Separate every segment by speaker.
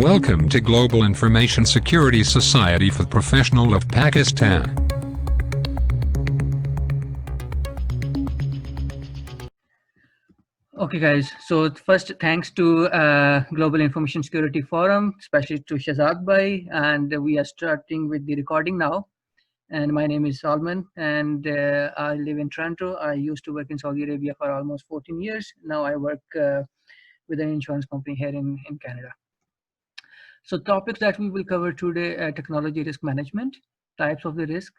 Speaker 1: Welcome to Global Information Security Society for Professionals of Pakistan.
Speaker 2: Okay, guys. So first, thanks to Global Information Security Forum, especially to Shazad Bhai, and we are starting with the recording now. And my name is Salman, and I live in Toronto. I used to work in Saudi Arabia for almost 14 years. Now I work with an insurance company here in Canada. So topics that we will cover today: technology risk management, types of the risk,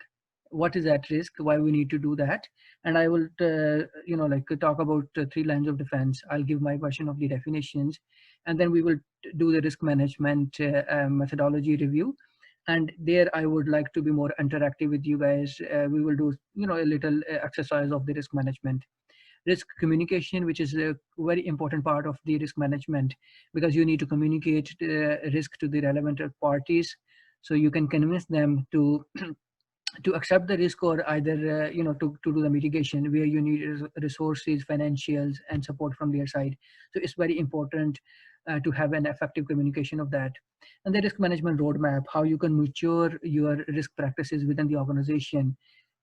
Speaker 2: what is at risk, why we need to do that, and I will, talk about 3 lines of defense. I'll give my version of the definitions, and then we will do the risk management methodology review. And there, I would like to be more interactive with you guys. We will do, a little exercise of the risk management. Risk communication, which is a very important part of the risk management, because you need to communicate the risk to the relevant parties, so you can convince them to to accept the risk, or either to do the mitigation, where you need resources, financials, and support from their side. So it's very important to have an effective communication of that. And the risk management roadmap, how you can mature your risk practices within the organization.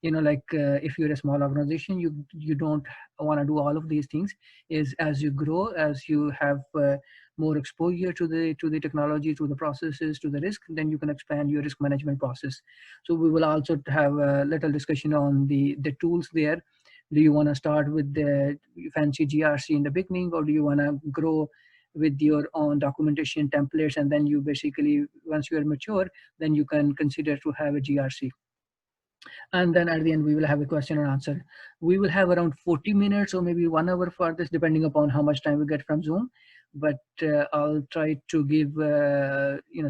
Speaker 2: If you're a small organization, you don't want to do all of these things. Is as you grow, as you have more exposure to the technology, to the processes, to the risk, then you can expand your risk management process. So we will also have a little discussion on the tools there. Do you want to start with the fancy GRC in the beginning, or do you want to grow with your own documentation templates, and then you basically, once you are mature, then you can consider to have a GRC. And then at the end, we will have a question and answer. We will have around 40 minutes or maybe 1 hour for this, depending upon how much time we get from Zoom. But I'll try to give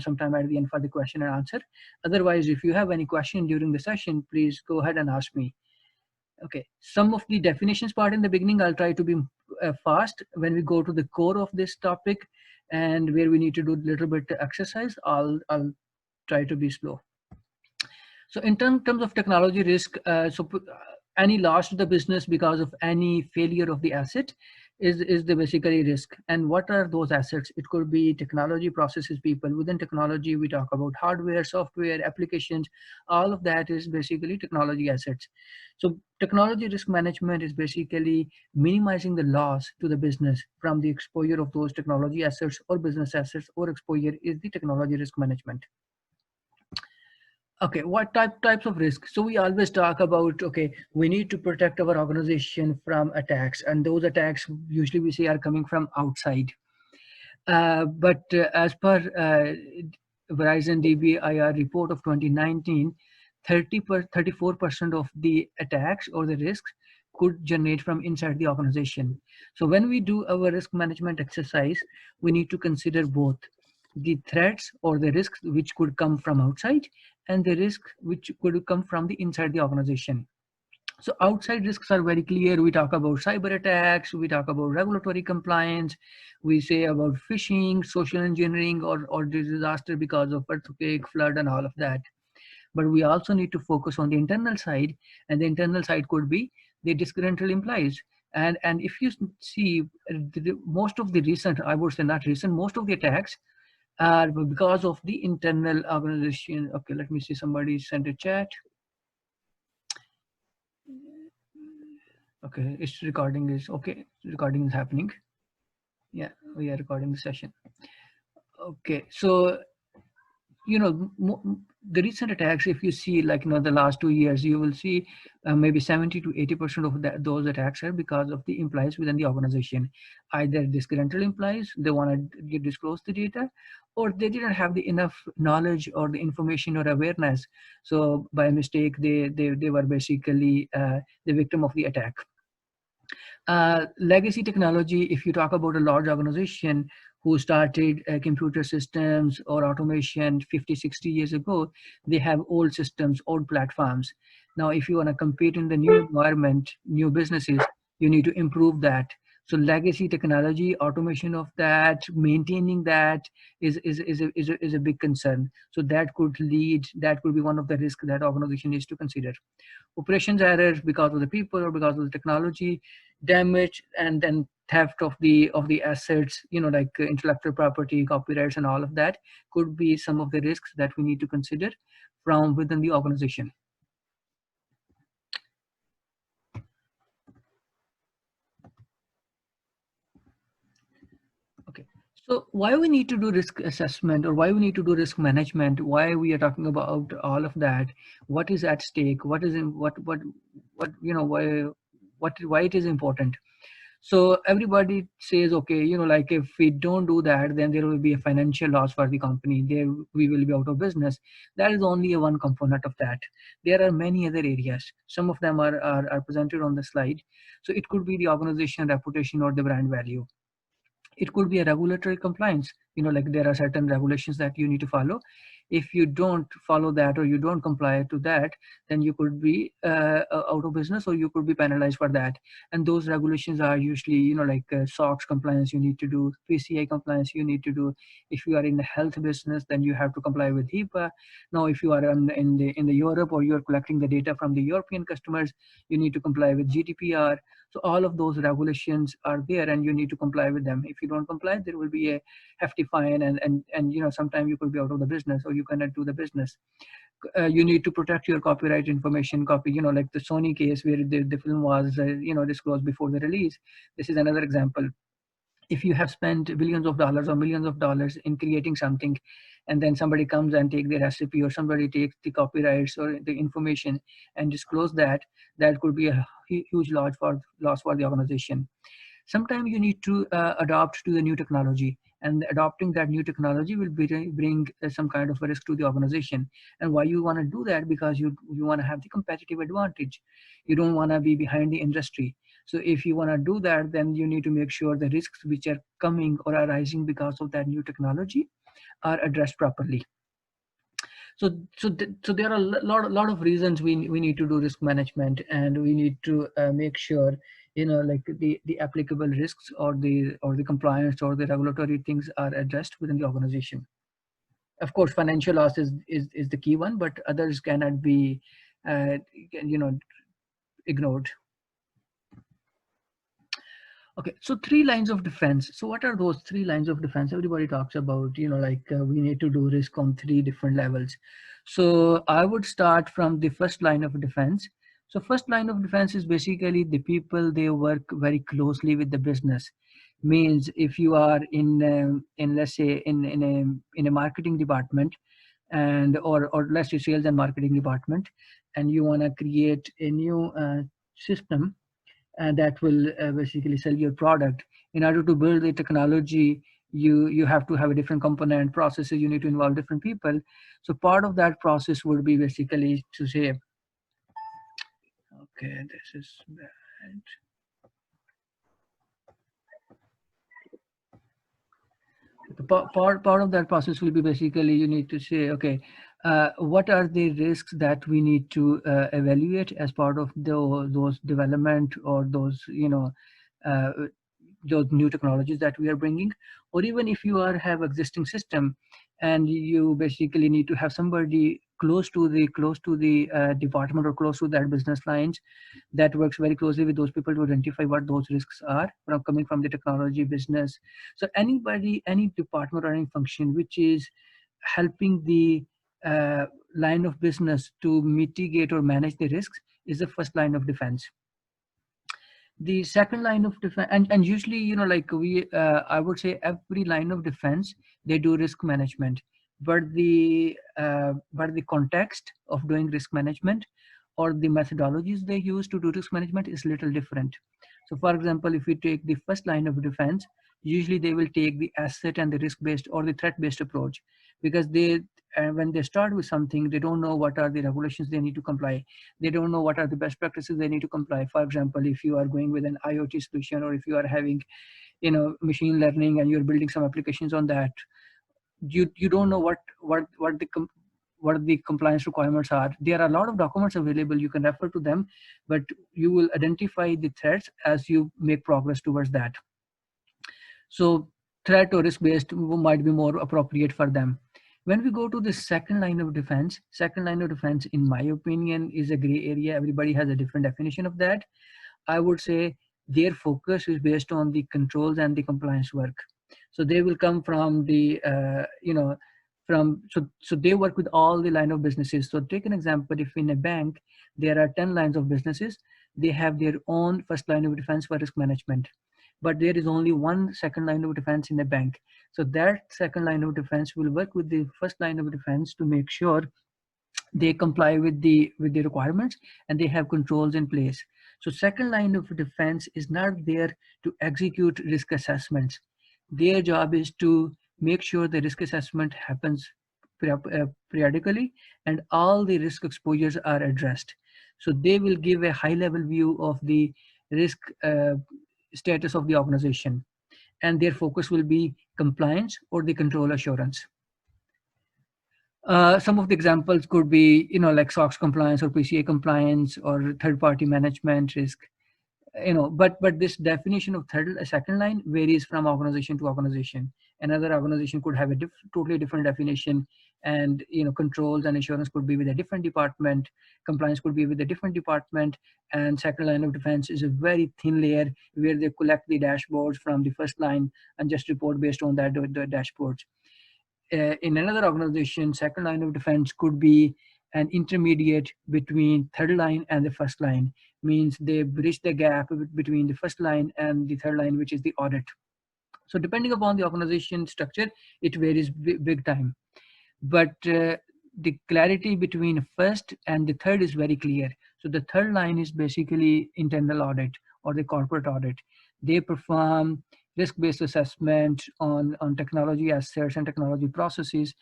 Speaker 2: some time at the end for the question and answer. Otherwise, if you have any question during the session, please go ahead and ask me. Okay, some of the definitions part in the beginning, I'll try to be fast. When we go to the core of this topic and where we need to do a little bit exercise, I'll try to be slow. So in terms of technology risk, any loss to the business because of any failure of the asset is the basically risk. And what are those assets? It could be technology, processes, people. Within technology, we talk about hardware, software, applications. All of that is basically technology assets. So technology risk management is basically minimizing the loss to the business from the exposure of those technology assets or business assets, or exposure is the technology risk management. Okay, what types of risks? So we always talk about, okay, we need to protect our organization from attacks, and those attacks usually we see are coming from outside. But as per Verizon DBIR report of 2019, 34% of the attacks or the risks could generate from inside the organization. So when we do our risk management exercise, we need to consider both the threats or the risks which could come from outside, and the risk which could come from the inside the organization. So outside risks are very clear. We talk about cyber attacks, we talk about regulatory compliance, we say about phishing, social engineering, or disaster because of earthquake, flood, and all of that. But we also need to focus on the internal side, and the internal side could be the disgruntled employees. And if you see, most of the recent, I would say not recent, most of the attacks are because of the internal organization. Okay, let me see, somebody sent a chat. Okay, it's recording is okay. Recording is happening. Yeah, we are recording the session. Okay, so the recent attacks, if you see, like the last 2 years, you will see maybe 70 to 80% of those attacks are because of the employees within the organization. Either disgruntled employees, they want to disclose the data, or they didn't have the enough knowledge or the information or awareness. So by mistake, they were basically the victim of the attack. Legacy technology, if you talk about a large organization who started computer systems or automation 50, 60 years ago, they have old systems, old platforms. Now, if you want to compete in the new environment, new businesses, you need to improve that. So legacy technology, automation of that, maintaining that is a big concern. So that could be one of the risks that organization needs to consider. Operations errors because of the people or because of the technology. damage and then theft of the assets, like intellectual property, copyrights, and all of that could be some of the risks that we need to consider from within the organization. Okay, so why we need to do risk assessment, or why we need to do risk management, why we are talking about all of that, what is at stake, what is in what why it is important. So everybody says, okay, like if we don't do that, then there will be a financial loss for the company. There we will be out of business. That is only a one component of that. There are many other areas. Some of them are presented on the slide. So it could be the organization reputation or the brand value. It could be a regulatory compliance, like there are certain regulations that you need to follow. If you don't follow that, or you don't comply to that, then you could be out of business, or you could be penalized for that. And those regulations are usually, like SOX compliance you need to do, PCI compliance you need to do. If you are in the health business, then you have to comply with HIPAA. Now if you are in the Europe, or you're collecting the data from the European customers, you need to comply with GDPR. So all of those regulations are there, and you need to comply with them. If you don't comply, there will be a hefty fine, and sometimes you could be out of the business, or you cannot do the business. You need to protect your copyright information. Like the Sony case where the film was disclosed before the release. This is another example. If you have spent billions of dollars or millions of dollars in creating something, and then somebody comes and take the recipe, or somebody takes the copyrights or the information and disclose that, that could be a huge loss for the organization. Sometimes you need to adopt to the new technology, and adopting that new technology will bring some kind of a risk to the organization. And why you want to do that? Because you want to have the competitive advantage. You don't want to be behind the industry. So if you want to do that, then you need to make sure the risks which are coming or arising because of that new technology are addressed properly. So there are a lot of reasons we need to do risk management, and we need to make sure, like the applicable risks, or the compliance, or the regulatory things are addressed within the organization. Of course, financial loss is the key one, but others cannot be uh, ignored. Okay, so 3 lines of defense. So what are those 3 lines of defense? Everybody talks about, like we need to do risk on 3 different levels. So I would start from the first line of defense. So first line of defense is basically the people, they work very closely with the business. Means if you are in let's say in a marketing department, and or let's say sales and marketing department, and you want to create a new system, and that will basically sell your product. In order to build the technology, you have to have a different component processes. You need to involve different people. So part of that process would be basically to say, okay, this is bad. The part of that process will be basically, you need to say, okay, what are the risks that we need to evaluate as part of those development, or those uh, those new technologies that we are bringing. Or even if you have existing system, and you basically need to have somebody close to the department, or close to that business lines, that works very closely with those people to identify what those risks are from coming from the technology business. So any department or any function which is helping the line of business to mitigate or manage the risks is the first line of defense. The second line of defense, and usually, like I would say every line of defense, they do risk management, but the context of doing risk management, or the methodologies they use to do risk management, is little different. So for example, if we take the first line of defense, usually they will take the asset and the risk based or the threat based approach, because when they start with something, they don't know what are the regulations they need to comply. They don't know what are the best practices they need to comply. For example, if you are going with an IoT solution, or if you are having machine learning, and you're building some applications on that, you don't know what the compliance requirements are. There are a lot of documents available, you can refer to them, but you will identify the threats as you make progress towards that. So threat or risk based might be more appropriate for them. When we go to the second line of defense, in my opinion, is a gray area. Everybody has a different definition of that. I would say their focus is based on the controls and the compliance work. So they will come from the, so they work with all the line of businesses. So take an example, if in a bank, there are 10 lines of businesses, they have their own first line of defense for risk management, but there is only one second line of defense in a bank. So that second line of defense will work with the first line of defense to make sure they comply with the requirements and they have controls in place. So second line of defense is not there to execute risk assessments. Their job is to make sure the risk assessment happens periodically and all the risk exposures are addressed. So they will give a high level view of the risk status of the organization, and their focus will be compliance or the control assurance. Some of the examples could be, like SOX compliance or PCI compliance or third-party management risk, but this definition of second line varies from organization to organization. Another organization could have a totally different definition, and controls and assurance could be with a different department, compliance could be with a different department, and second line of defense is a very thin layer where they collect the dashboards from the first line and just report based on that the dashboards. In another organization, second line of defense could be an intermediate between third line and the first line, means they bridge the gap between the first line and the third line, which is the audit. So depending upon the organization structure, it varies big time. But the clarity between first and the third is very clear. So the third line is basically internal audit or the corporate audit. They perform risk-based assessment on technology assets and technology processes,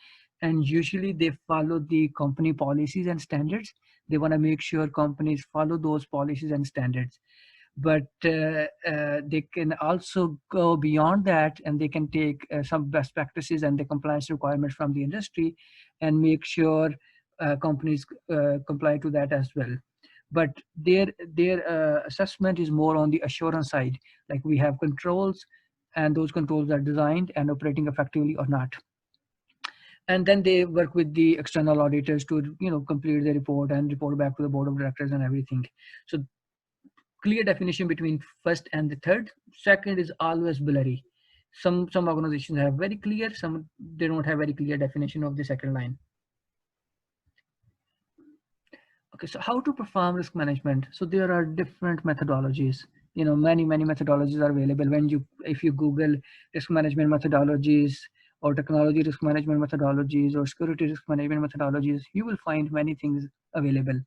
Speaker 2: and usually they follow the company policies and standards. They want to make sure companies follow those policies and standards, but they can also go beyond that, and they can take some best practices and the compliance requirements from the industry and make sure companies comply to that as well. But their assessment is more on the assurance side, like we have controls and those controls are designed and operating effectively or not. And then they work with the external auditors to complete the report and report back to the board of directors and everything. So clear definition between first and the third. Second is always blurry. Some organizations have very clear, some they don't have very clear definition of the second line. Okay, so how to perform risk management? So there are different methodologies. Many methodologies are available. If you Google risk management methodologies or technology risk management methodologies or security risk management methodologies, you will find many things available.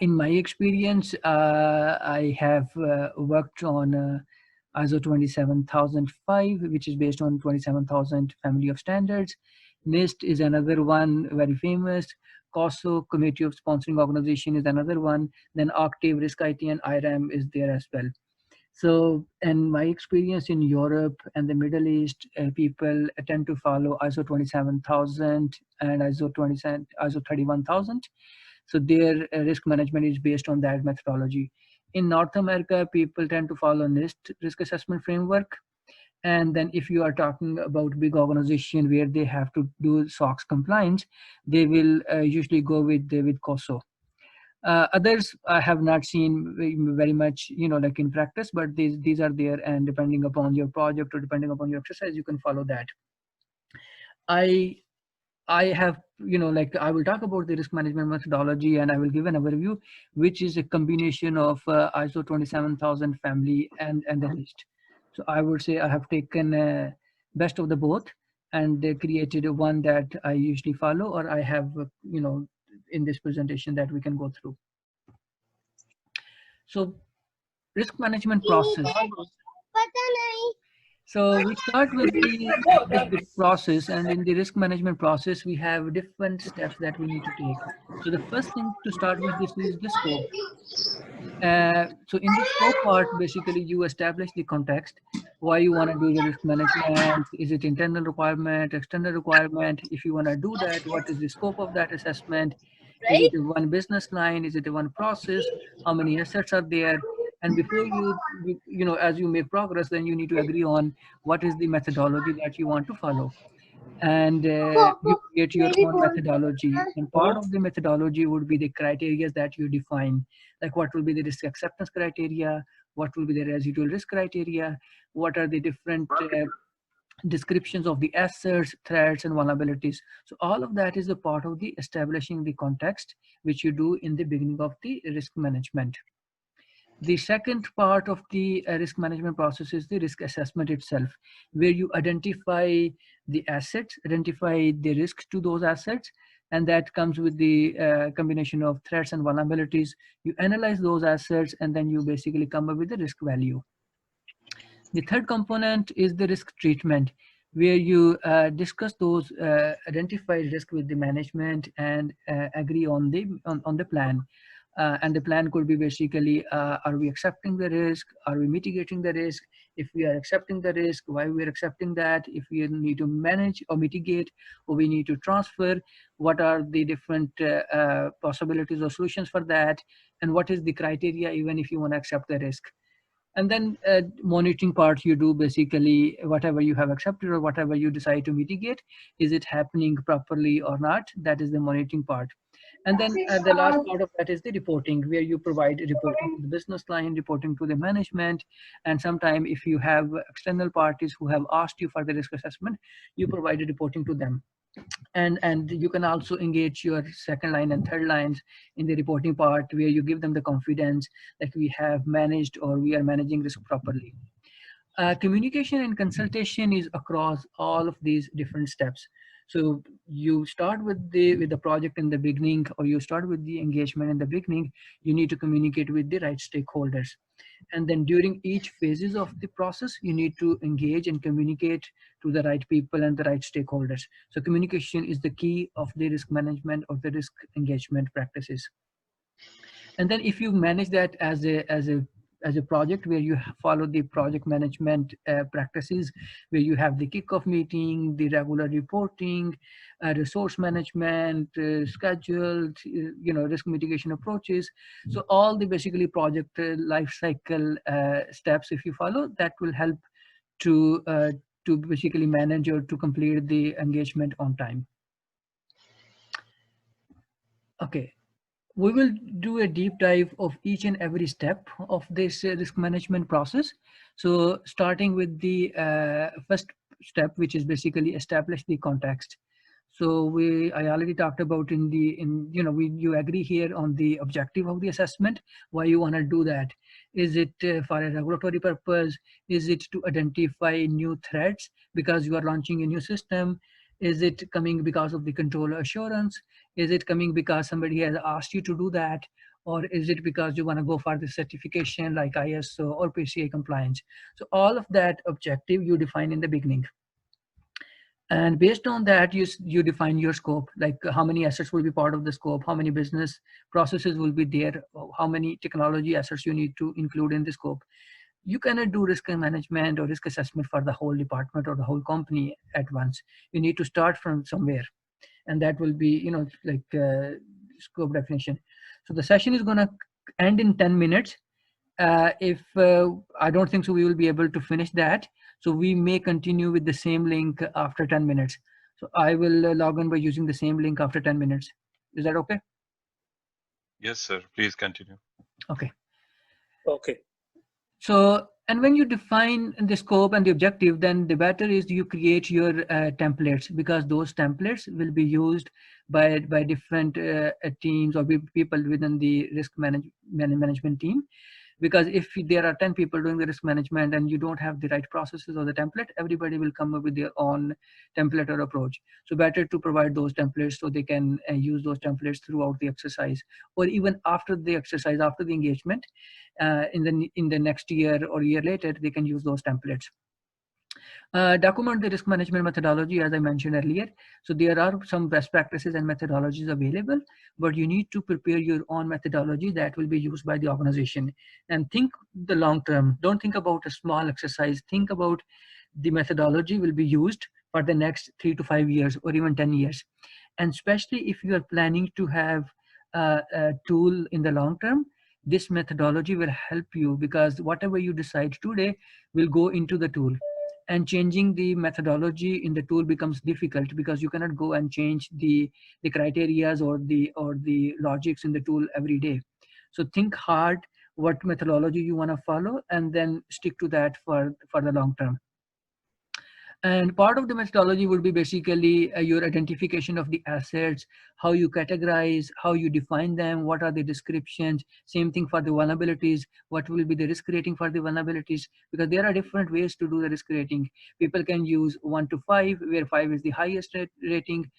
Speaker 2: In my experience, I have worked on ISO 27005, which is based on 27,000 family of standards. NIST is another one, very famous. COSO, Committee of Sponsoring Organization, is another one. Then Octave, Risk IT, and IRAM is there as well. So, in my experience in Europe and the Middle East, people tend to follow ISO 27000 and ISO 31000. So their risk management is based on that methodology. In North America, people tend to follow NIST risk assessment framework. And then if you are talking about big organization where they have to do SOX compliance, they will usually go with COSO. Others I have not seen very much, like in practice, but these are there, and depending upon your project or depending upon your exercise, you can follow that. I have, like I will talk about the risk management methodology, and I will give an overview, which is a combination of ISO 27000 family and the NIST. So I would say I have taken best of the both and created one that I usually follow, or I have, in this presentation that we can go through. So risk management process. So we start with the process, and in the risk management process, we have different steps that we need to take. So the first thing to start with this is the scope. So in the scope part, basically you establish the context, why you want to do the risk management. Is it internal requirement, external requirement? If you want to do that, what is the scope of that assessment? Is it one business line? Is it one process? How many assets are there? And before you as you make progress, then you need to agree on what is the methodology that you want to follow. and you create your own methodology. And part of the methodology would be the criteria that you define, like what will be the risk acceptance criteria, what will be the residual risk criteria, what are the different descriptions of the assets, threats, and vulnerabilities. So all of that is a part of the establishing the context, which you do in the beginning of the risk management. The second part of the risk management process is the risk assessment itself, where you identify the assets, identify the risks to those assets, and that comes with the combination of threats and vulnerabilities. You analyze those assets, and then you basically come up with the risk value. The third component is the risk treatment, where you discuss those identified risk with the management and agree on the plan. And the plan could be basically, are we accepting the risk? Are we mitigating the risk? If we are accepting the risk, why we are accepting that? If we need to manage or mitigate, or we need to transfer, what are the different possibilities or solutions for that? And what is the criteria, even if you want to accept the risk? And then monitoring part, you do basically whatever you have accepted or whatever you decide to mitigate, is it happening properly or not? That is the monitoring part. And then the last part of that is the reporting, where you provide reporting to the business line, reporting to the management. And sometimes if you have external parties who have asked you for the risk assessment, you provide a reporting to them. And you can also engage your second line and third lines in the reporting part, where you give them the confidence that we have managed or we are managing risk properly. Communication and consultation is across all of these different steps. So you start with the project in the beginning, or you start with the engagement in the beginning. You need to communicate with the right stakeholders, and then during each phases of the process, you need to engage and communicate to the right people and the right stakeholders. So communication is the key of the risk management or the risk engagement practices. And then if you manage that as a project, where you follow the project management practices, where you have the kickoff meeting, the regular reporting, resource management, scheduled, risk mitigation approaches. So all the basically project life cycle steps, if you follow, that will help to basically manage or to complete the engagement on time. Okay. We will do a deep dive of each and every step of this risk management process. So starting with the first step, which is basically establish the context. So I already talked about you agree here on the objective of the assessment, why you want to do that. Is it for a regulatory purpose? Is it to identify new threats because you are launching a new system? Is it coming because of the control assurance? Is it coming because somebody has asked you to do that? Or is it because you want to go for the certification like ISO or PCI compliance? So all of that objective you define in the beginning. And based on that, you define your scope, like how many assets will be part of the scope, how many business processes will be there, how many technology assets you need to include in the scope. You cannot do risk management or risk assessment for the whole department or the whole company at once. You need to start from somewhere, and that will be scope definition. So the session is going to end in 10 minutes. If I don't think so we will be able to finish that, so we may continue with the same link after 10 minutes. So I will log in by using the same link after 10 minutes. Is that okay?
Speaker 3: Yes, sir. Please continue.
Speaker 2: Okay.
Speaker 4: Okay.
Speaker 2: So, and when you define the scope and the objective, then the better is you create your templates, because those templates will be used by different teams or people within the risk management team. Because if there are 10 people doing the risk management and you don't have the right processes or the template, everybody will come up with their own template or approach. So better to provide those templates so they can use those templates throughout the exercise, or even after the exercise, after the engagement, in the next year or year later, they can use those templates. Document the risk management methodology, as I mentioned earlier. So there are some best practices and methodologies available, but you need to prepare your own methodology that will be used by the organization. And think the long term. Don't think about a small exercise. Think about the methodology will be used for the next 3 to 5 years or even 10 years. And especially if you are planning to have a tool in the long term, this methodology will help you, because whatever you decide today will go into the tool. and changing the methodology in the tool becomes difficult because you cannot go and change the criterias or the logics in the tool every day. So think hard what methodology you want to follow and then stick to that for the long term. And part of the methodology would be basically your identification of the assets, how you categorize, how you define them, what are the descriptions. Same thing for the vulnerabilities, what will be the risk rating for the vulnerabilities, because there are different ways to do the risk rating. People can use 1 to 5, where 5 is the highest rating.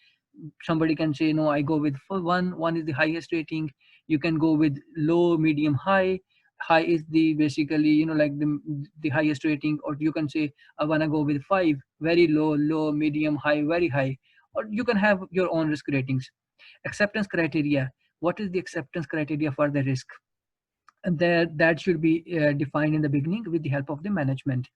Speaker 2: Somebody can say, no, I go with 1 is the highest rating. You can go with low, medium, high. High is the basically, like the highest rating, or you can say I want to go with 5, very low, low, medium, high, very high, or you can have your own risk ratings. Acceptance criteria, what is the acceptance criteria for the risk? And that should be defined in the beginning with the help of the management.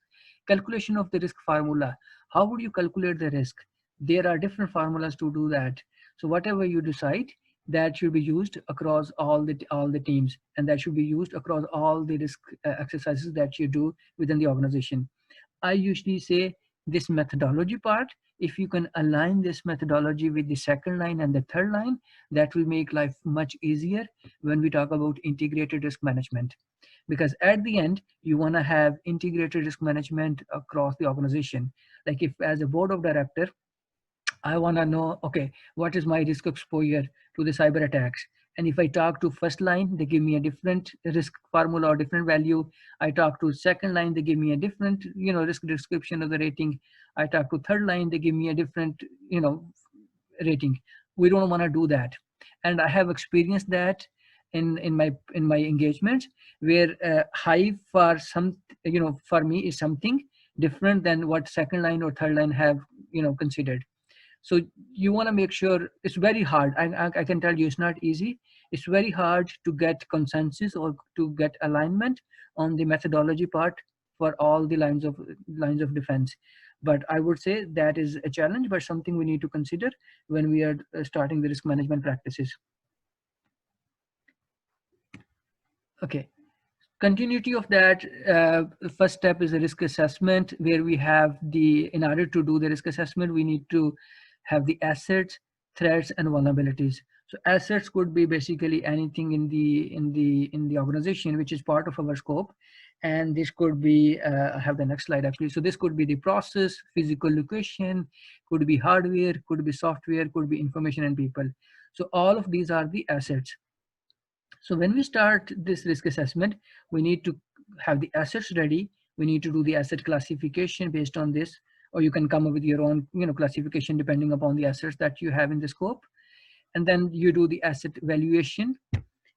Speaker 2: Calculation of the risk formula, how would you calculate the risk? There are different formulas to do that. So whatever you decide, that should be used across all the teams, and that should be used across all the risk exercises that you do within the organization. I usually say this methodology part, if you can align this methodology with the second line and the third line, that will make life much easier when we talk about integrated risk management. Because at the end, you want to have integrated risk management across the organization. Like if as a board of director, I want to know, okay, what is my risk exposure to the cyber attacks? And if I talk to first line, they give me a different risk formula or different value. I talk to second line, they give me a different, risk description of the rating. I talk to third line, they give me a different, rating. We don't want to do that. And I have experienced that in my engagements, where high for some, for me is something different than what second line or third line have, considered. So you want to make sure, it's very hard. I can tell you it's not easy. It's very hard to get consensus or to get alignment on the methodology part for all the lines of defense. But I would say that is a challenge, but something we need to consider when we are starting the risk management practices. Okay. Continuity of that, first step is the risk assessment, where we have in order to do the risk assessment, we need to have the assets, threats, and vulnerabilities. So assets could be basically anything in the organization which is part of our scope, and this could be I have the next slide actually. So this could be the process, physical location, could be hardware, could be software, could be information and people. So all of these are the assets. So when we start this risk assessment, we need to have the assets ready. We need to do the asset classification based on this, or you can come up with your own, classification depending upon the assets that you have in the scope. And then you do the asset valuation,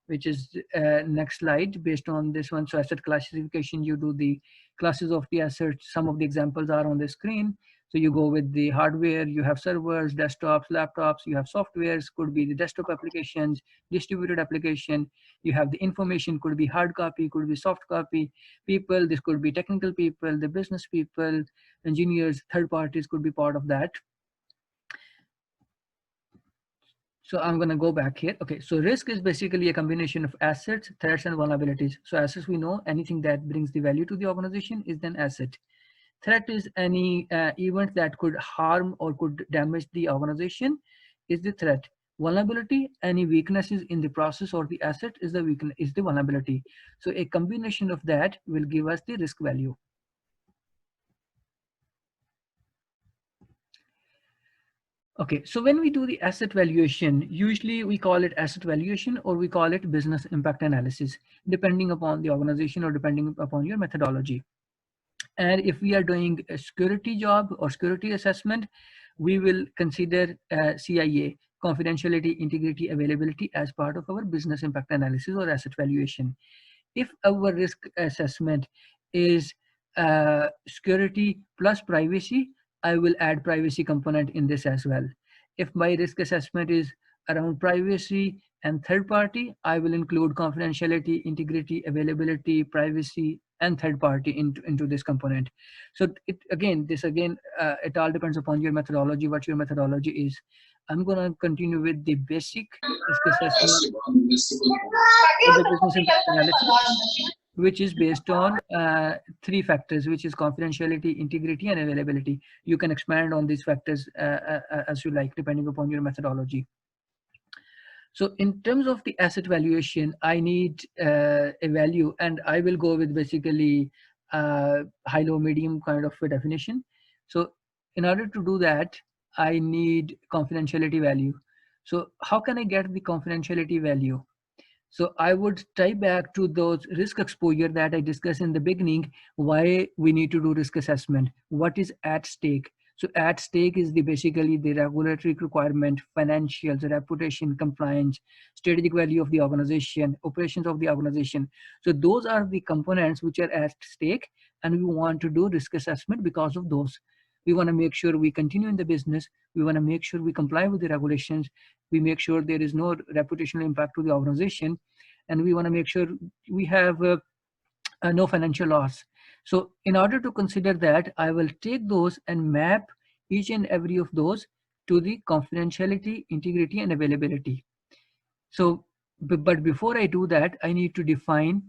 Speaker 2: which is next slide based on this one. So asset classification, you do the classes of the assets. Some of the examples are on the screen. So you go with the hardware, you have servers, desktops, laptops, you have softwares, could be the desktop applications, distributed application. You have the information, could be hard copy, could be soft copy. People, this could be technical people, the business people, engineers, third parties could be part of that. So I'm going to go back here. Okay, so risk is basically a combination of assets, threats, and vulnerabilities. So assets, we know anything that brings the value to the organization is an asset. Threat is any event that could harm or could damage the organization is the threat. Vulnerability, any weaknesses in the process or the asset is the vulnerability. So a combination of that will give us the risk value. Okay, so when we do the asset valuation, usually we call it asset valuation or we call it business impact analysis, depending upon the organization or depending upon your methodology. And if we are doing a security job or security assessment, we will consider CIA, confidentiality, integrity, availability as part of our business impact analysis or asset valuation. If our risk assessment is security plus privacy, I will add privacy component in this as well. If my risk assessment is around privacy and third party, I will include confidentiality, integrity, availability, privacy, and third party into this component. So it all depends upon your methodology, what your methodology is. I'm going to continue with the basic risk assessment for the business impact analysis. which is based on three factors, which is confidentiality, integrity, and availability. You can expand on these factors as you like, depending upon your methodology. So in terms of the asset valuation, I need a value, and I will go with basically high, low, medium kind of a definition. So in order to do that, I need confidentiality value. So how can I get the confidentiality value? So I would tie back to those risk exposure that I discussed in the beginning, why we need to do risk assessment, what is at stake. So at stake is basically the regulatory requirement, financials, reputation, compliance, strategic value of the organization, operations of the organization. So those are the components which are at stake, and we want to do risk assessment because of those. We want to make sure we continue in the business. We want to make sure we comply with the regulations. We make sure there is no reputational impact to the organization, and we want to make sure we have no financial loss. So in order to consider that, I will take those and map each and every of those to the confidentiality, integrity, and availability. So, but before I do that, I need to define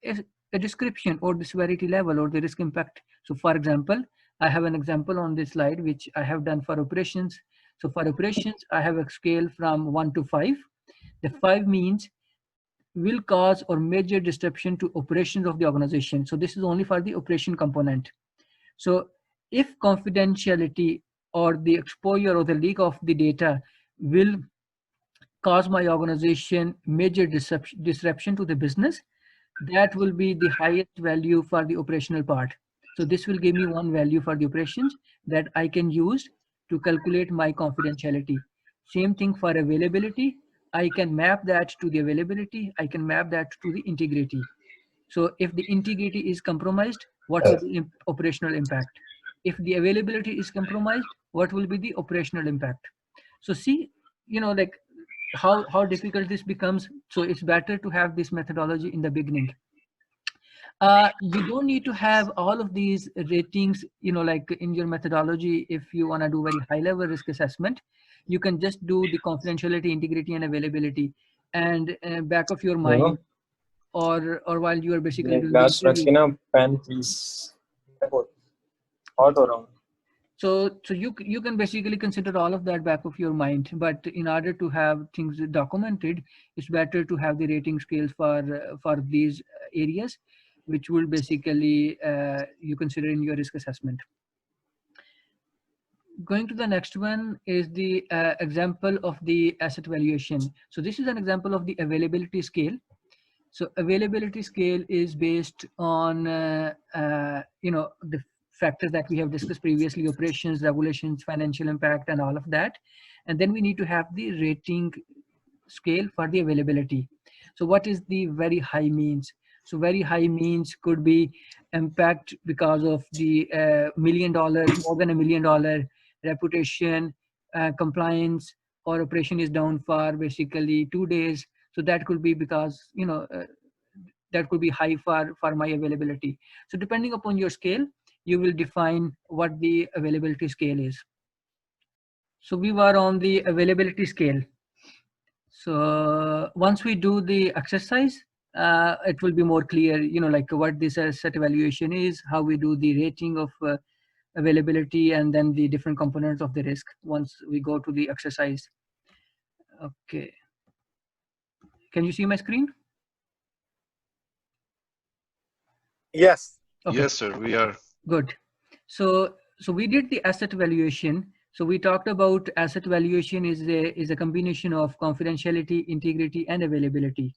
Speaker 2: a description or the severity level or the risk impact. So for example, I have an example on this slide, which I have done for operations. So for operations, I have a scale from 1 to 5. The 5 means will cause or major disruption to operations of the organization. So this is only for the operation component. So if confidentiality or the exposure or the leak of the data will cause my organization major disruption to the business, that will be the highest value for the operational part. So this will give me one value for the operations that I can use to calculate my confidentiality. Same thing for availability. I can map that to the availability. I can map that to the integrity. So if the integrity is compromised, what will be the operational impact? If the availability is compromised, what will be the operational impact? So see, like how difficult this becomes. So it's better to have this methodology in the beginning. You don't need to have all of these ratings, like in your methodology. If you want to do very high level risk assessment, you can just do the confidentiality, integrity, and availability, and back of your mind, or while you are basically doing the
Speaker 4: glass
Speaker 2: interview.
Speaker 4: रखी ना pen please hot हो रहा हूँ.
Speaker 2: So you can basically consider all of that back of your mind, but in order to have things documented, it's better to have the rating scales for these areas, which will basically you consider in your risk assessment. Going to the next one is the example of the asset valuation. So this is an example of the availability scale. So availability scale is based on the factors that we have discussed previously: operations, regulations, financial impact, and all of that. And then we need to have the rating scale for the availability. So what is the very high means? So very high means could be impact because of the $1 million, more than $1 million, reputation, compliance, or operation is down for basically 2 days. So that could be because that could be high for my availability. So depending upon your scale, you will define what the availability scale is. So we were on the availability scale. So once we do the exercise, it will be more clear, like what this asset evaluation is, how we do the rating of availability, and then the different components of the risk once we go to the exercise. Okay. Can you see my screen?
Speaker 4: Yes.
Speaker 2: Okay.
Speaker 3: Yes, sir, we are.
Speaker 2: Good. So we did the asset valuation. So we talked about asset valuation is a combination of confidentiality, integrity, and availability.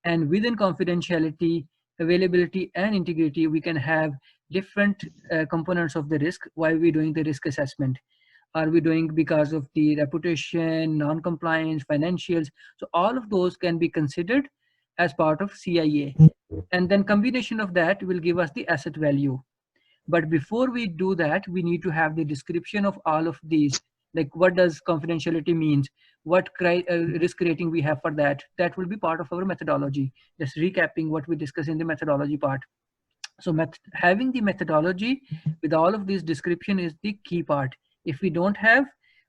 Speaker 2: And within confidentiality, availability, and integrity, we can have different components of the risk. Why are we doing the risk assessment? Are we doing because of the reputation, non-compliance, financials? So all of those can be considered as part of CIA. And then combination of that will give us the asset value. But before we do that, we need to have the description of all of these. Like what does confidentiality means? What risk rating we have for that? That will be part of our methodology. Just recapping what we discussed in the methodology part. So having the methodology with all of this description is the key part. If we don't have,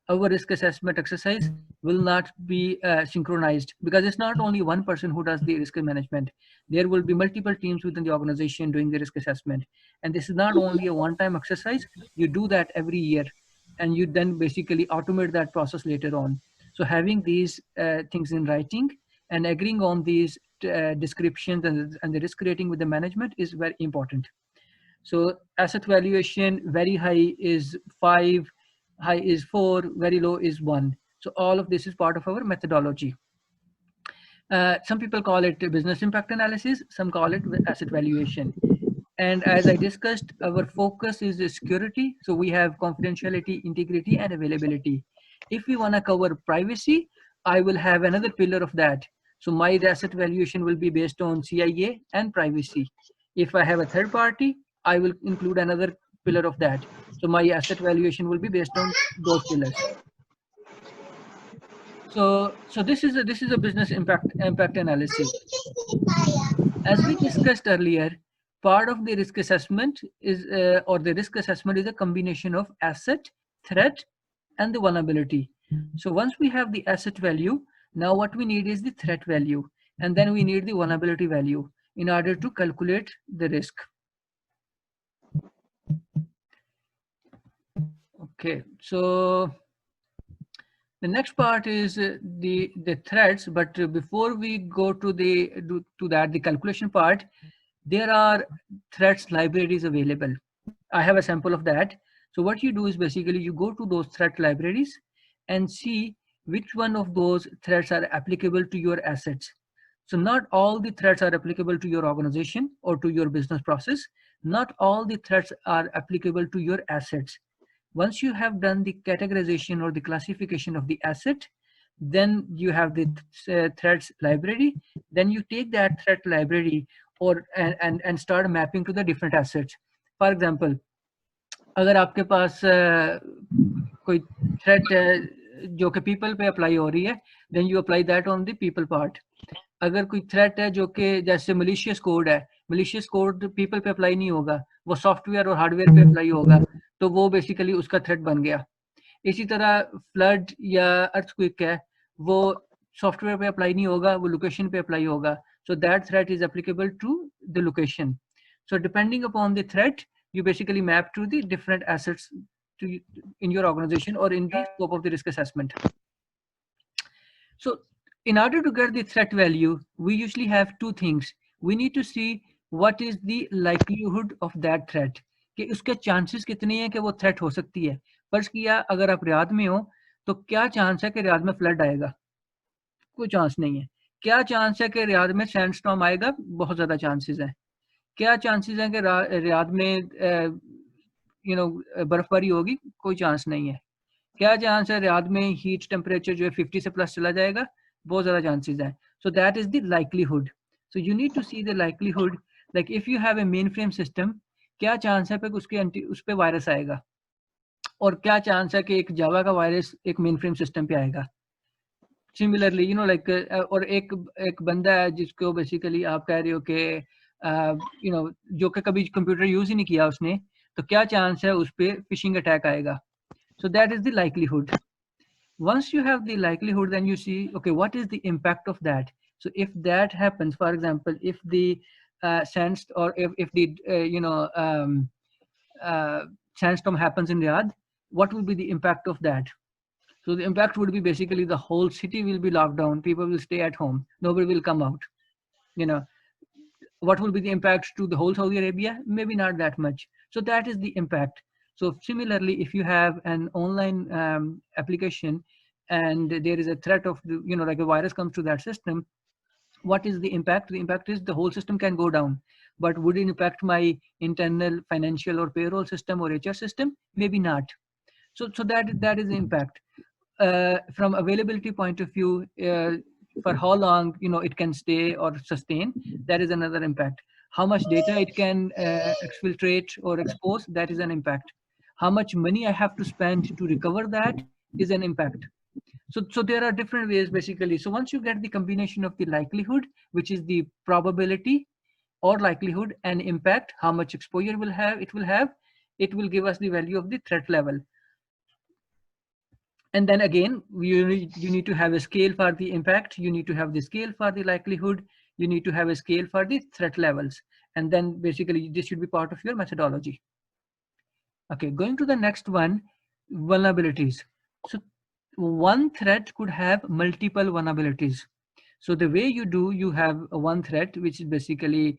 Speaker 2: our risk assessment exercise will not be synchronized, because it's not only one person who does the risk management. There will be multiple teams within the organization doing the risk assessment. And this is not only a one-time exercise, you do that every year, and you then basically automate that process later on. So having these things in writing and agreeing on these descriptions and the risk rating with the management is very important. So asset valuation, very high is 5, high is 4, very low is 1. So all of this is part of our methodology. Some people call it business impact analysis, some call it asset valuation. And as I discussed, our focus is security. So we have confidentiality, integrity, and availability. If we want to cover privacy, I will have another pillar of that. So my asset valuation will be based on CIA and privacy. If I have a third party, I will include another pillar of that. So my asset valuation will be based on those pillars. So this is a business impact analysis. As we discussed earlier, part of the risk assessment is or the risk assessment is a combination of asset, threat, and the vulnerability. So once we have the asset value, now what we need is the threat value, and then we need the vulnerability value in order to calculate the risk. Okay, so the next part is the threats, but before we go to the calculation part, there are threats libraries available. I have a sample of that. So what you do is basically you go to those threat libraries and see which one of those threats are applicable to your assets. So not all the threats are applicable to your organization or to your business process. Not all the threats are applicable to your assets. Once you have done the categorization or the classification of the asset, then you have the threats library. Then you take that threat library and start mapping to the different assets. For example, अगर आपके पास कोई threat है जो कि people पे apply हो रही है, then you apply that on the people part. अगर कोई threat है जो कि जैसे malicious code है, malicious code people पे apply नहीं होगा, वो software और hardware पे apply होगा, तो वो basically उसका threat बन गया. इसी तरह flood या earthquake है, वो software पे apply नहीं होगा, वो location पे apply होगा. So that threat is applicable to the location. So depending upon the threat, you basically map to the different assets in your organization or in the scope of the risk assessment. So in order to get the threat value, we usually have two things. We need to see what is the likelihood of that threat. कि उसके chances कितने हैं कि वो threat हो सकती है. फर्ज किया अगर आप रियाद में हो तो क्या chance है कि रियाद में flood आएगा? कोई chance नहीं है. क्या chance है कि रियाद में sandstorm आएगा? बहुत ज़्यादा chances है. क्या chances हैं कि रियाद में बर्फबारी होगी? कोई chance नहीं है. क्या chance है रियाद में heat temperature जो है 50 से plus चला जाएगा? बहुत ज़्यादा chances हैं. So that is the likelihood. So you need to see the likelihood. Like if you have a mainframe system, क्या chance है कि उस पे वायरस आएगा? और क्या chance है कि एक जावा का वायरस एक mainframe system पे आएगा? Similarly, like और एक बंदा है जिसको basically आप कह रहे हो कि जो कि कभी कंप्यूटर यूज ही नहीं किया उसने, तो क्या चांस है उस पे फिशिंग अटैक आएगा? So that is the likelihood. Once you have the likelihood, then you see, okay, what is the impact of that? So if that happens, for example, if the if the sandstorm happens in Riyadh, what will be the impact of that? So the impact would be basically the whole city will be locked down. People will stay at home. Nobody will come out. What will be the impact to the whole Saudi Arabia? Maybe not that much. So that is the impact. So similarly, if you have an online application and there is a threat of, like a virus comes to that system, what is the impact? The impact is the whole system can go down. But would it impact my internal financial or payroll system or HR system? Maybe not. So that is the impact. From availability point of view, for how long it can stay or sustain, that is another impact. How much data it can exfiltrate or expose, that is an impact. How much money I have to spend to recover that is an impact. So there are different ways basically. So once you get the combination of the likelihood, which is the probability or likelihood, and impact, how much exposure it will give us the value of the threat level. And then again, you need to have a scale for the impact, you need to have the scale for the likelihood, you need to have a scale for the threat levels. And then basically this should be part of your methodology. Okay, going to the next one, vulnerabilities. So one threat could have multiple vulnerabilities. So the way you do, you have one threat, which is basically,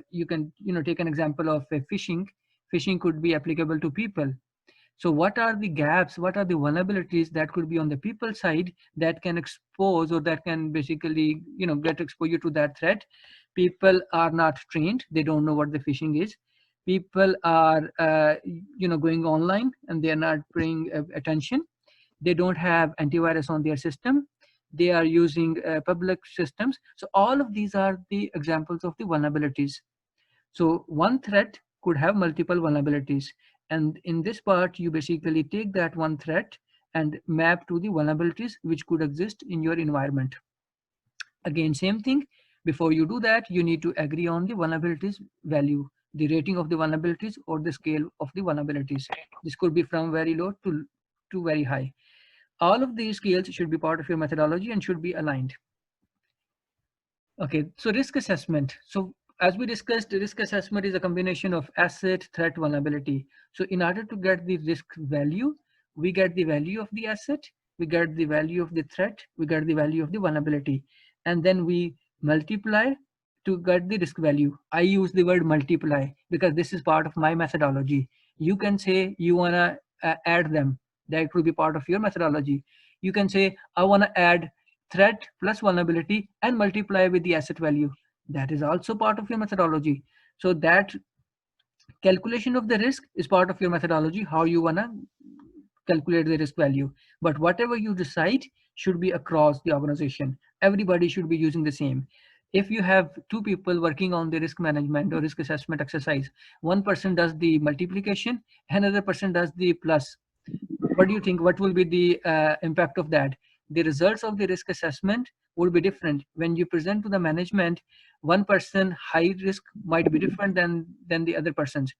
Speaker 2: you can take an example of phishing. Phishing could be applicable to people. So what are the gaps, what are the vulnerabilities that could be on the people side that can expose, or that can basically get exposure to that threat? People are not trained, they don't know what the phishing is. People are going online and they are not paying attention. They don't have antivirus on their system. They are using public systems. So all of these are the examples of the vulnerabilities. So one threat could have multiple vulnerabilities. And in this part, you basically take that one threat and map to the vulnerabilities which could exist in your environment. Again, same thing. Before you do that, you need to agree on the vulnerabilities value, the rating of the vulnerabilities or the scale of the vulnerabilities. This could be from very low to very high. All of these scales should be part of your methodology and should be aligned. Okay, so risk assessment. So as we discussed, risk assessment is a combination of asset, threat, vulnerability. So in order to get the risk value, we get the value of the asset, we get the value of the threat, we get the value of the vulnerability, and then we multiply to get the risk value. I use the word multiply because this is part of my methodology. You can say you want to add them. That will be part of your methodology. You can say, I want to add threat plus vulnerability and multiply with the asset value. That is also part of your methodology. So that calculation of the risk is part of your methodology, how you want to calculate the risk value. But whatever you decide should be across the organization. Everybody should be using the same. If you have two people working on the risk management or risk assessment exercise, one person does the multiplication, another person does the plus. What do you think? What will be the impact of that? The results of the risk assessment will be different. When you present to the management, one person high risk might be different than the other person's,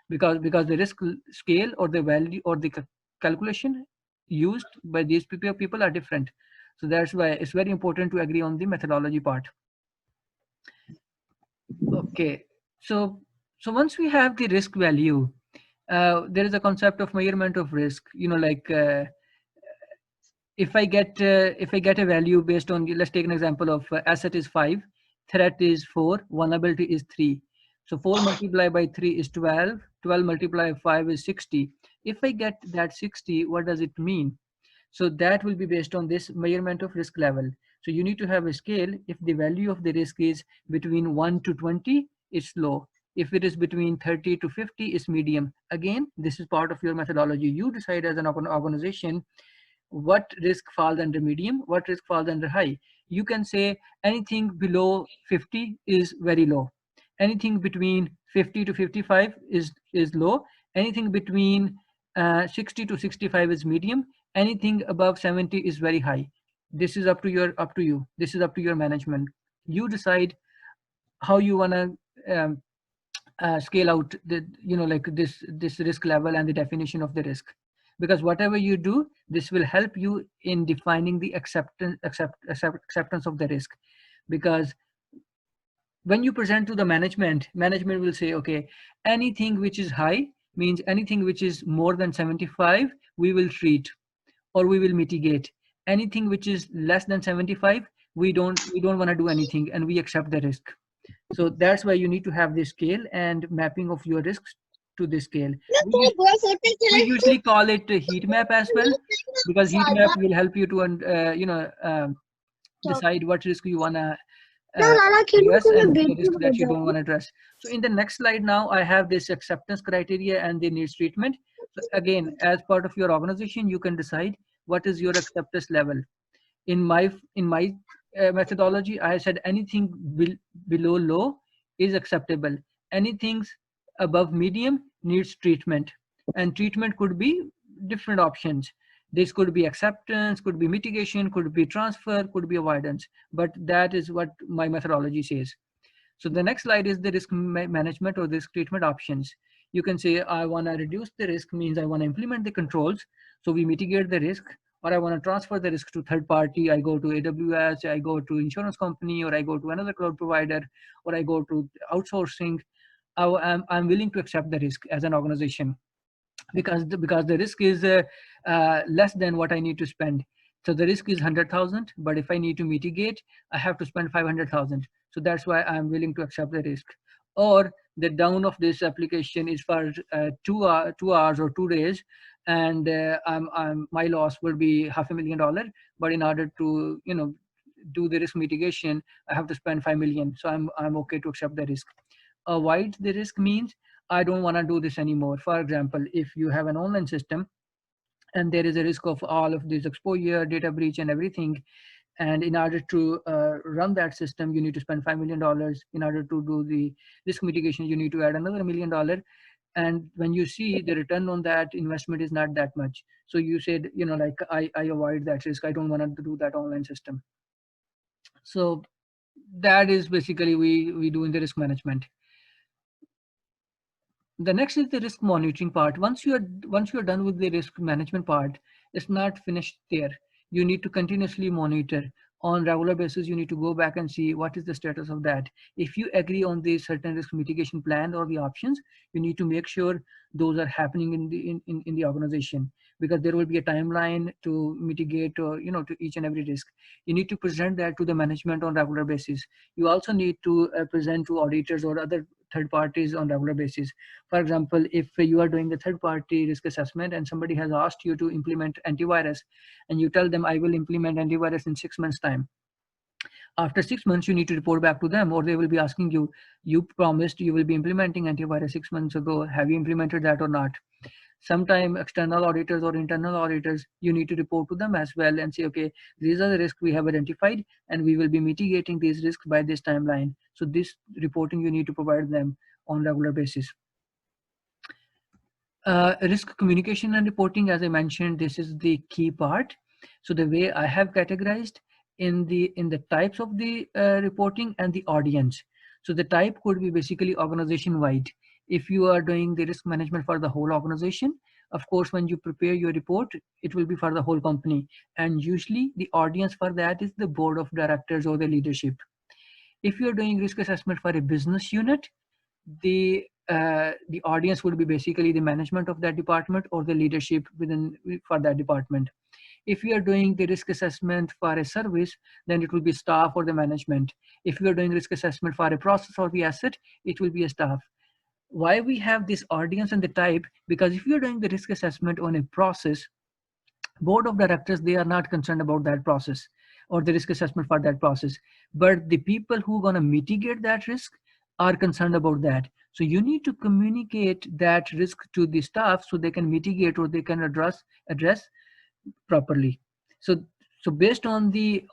Speaker 2: because the risk scale or the value or the calculation used by these people are different. So that's why it's very important to agree on the methodology part. Okay, so once we have the risk value, there is a concept of measurement of risk. If I get a value based on, let's take an example of asset is 5, threat is 4, vulnerability is 3. So 4 multiplied by 3 is 12, 12 multiplied by 5 is 60. If I get that 60, what does it mean? So that will be based on this measurement of risk level. So you need to have a scale. If the value of the risk is between 1 to 20, it's low. If it is between 30 to 50, it's medium. Again, this is part of your methodology. You decide as an organization what risk falls under medium, what risk falls under high. You can say anything below 50 is very low. Anything between 50 to 55 is low. Anything between 60 to 65 is medium. Anything above 70 is very high. This is up to you. This is up to your management. You decide how you want to scale out the this risk level and the definition of the risk. Because whatever you do, this will help you in defining the acceptance of the risk. Because when you present to the management will say, okay, anything which is high means anything which is more than 75, we will treat or we will mitigate. Anything which is less than 75, we don't want to do anything and we accept the risk. So that's why you need to have this scale and mapping of your risks to this scale. We usually call it a heat map as well, because heat map will help you to decide what risk you want to address and the risk that you don't want to address. So in the next slide now, I have this acceptance criteria and the needs treatment. So again, as part of your organization, you can decide what is your acceptance level. In my methodology, I said anything below low is acceptable. Anything above medium needs treatment, and treatment could be different options. This could be acceptance, could be mitigation, could be transfer, could be avoidance, but that is what my methodology says. So the next slide is the risk management or risk treatment options. You can say, I want to reduce the risk, means I want to implement the controls, so we mitigate the risk, or I want to transfer the risk to third party. I go to AWS, I go to insurance company, or I go to another cloud provider, or I go to outsourcing. I'm willing to accept the risk as an organization, because the risk is less than what I need to spend. So the risk is 100,000, but if I need to mitigate, I have to spend 500,000. So that's why I'm willing to accept the risk. Or the down of this application is for 2 hours or 2 days, and my loss will be $500,000. But in order to do the risk mitigation, I have to spend 5 million. So I'm okay to accept the risk. Avoid the risk means I don't want to do this anymore. For example, if you have an online system and there is a risk of all of this exposure, data breach, and everything, and in order to run that system, you need to spend $5 million. In order to do the risk mitigation, you need to add another $1 million. And when you see the return on that investment is not that much, so you said, like, I avoid that risk. I don't want to do that online system. So that is basically we do in the risk management. The next is the risk monitoring part. Once you are done with the risk management part, it's not finished there. You need to continuously monitor on regular basis. You need to go back and see what is the status of that. If you agree on the certain risk mitigation plan or the options, you need to make sure those are happening in the organization, because there will be a timeline to mitigate or to each and every risk. You need to present that to the management on regular basis. You also need to present to auditors or other third parties on regular basis. For example, if you are doing a third party risk assessment and somebody has asked you to implement antivirus, and you tell them, I will implement antivirus in 6 months time. After 6 months, you need to report back to them, or they will be asking you, you promised you will be implementing antivirus 6 months ago. Have you implemented that or not? Sometimes external auditors or internal auditors, you need to report to them as well and say, okay, these are the risks we have identified, and we will be mitigating these risks by this timeline. So this reporting you need to provide them on regular basis. Risk communication and reporting, as I mentioned, this is the key part. So the way I have categorized in the types of the reporting and the audience. So the type could be basically organization wide. If you are doing the risk management for the whole organization, of course, when you prepare your report, it will be for the whole company. And usually the audience for that is the board of directors or the leadership. If you're doing risk assessment for a business unit, the audience would be basically the management of that department or the leadership for that department. If you are doing the risk assessment for a service, then it will be staff or the management. If you are doing risk assessment for a process or the asset, it will be a staff. Why we have this audience and the type? Because if you're doing the risk assessment on a process, board of directors, they are not concerned about that process or the risk assessment for that process. But the people who are going to mitigate that risk are concerned about that. So you need to communicate that risk to the staff so they can mitigate or they can address properly. So based on the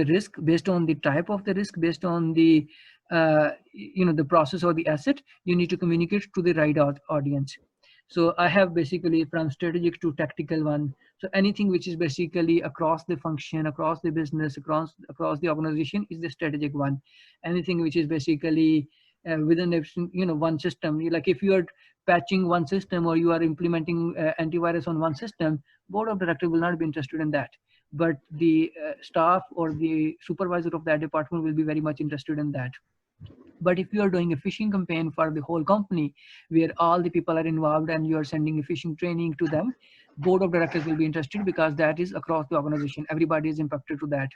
Speaker 2: risk, based on the type of the risk, based on the the process or the asset, you need to communicate to the right audience. So I have basically from strategic to tactical one. So anything which is basically across the function, across the business, across the organization is the strategic one. Anything which is basically within one system, like if you are patching one system or you are implementing antivirus on one system, board of directors will not be interested in that. But the staff or the supervisor of that department will be very much interested in that. But if you are doing a phishing campaign for the whole company, where all the people are involved and you are sending a phishing training to them, board of directors will be interested because that is across the organization. Everybody is impacted to that.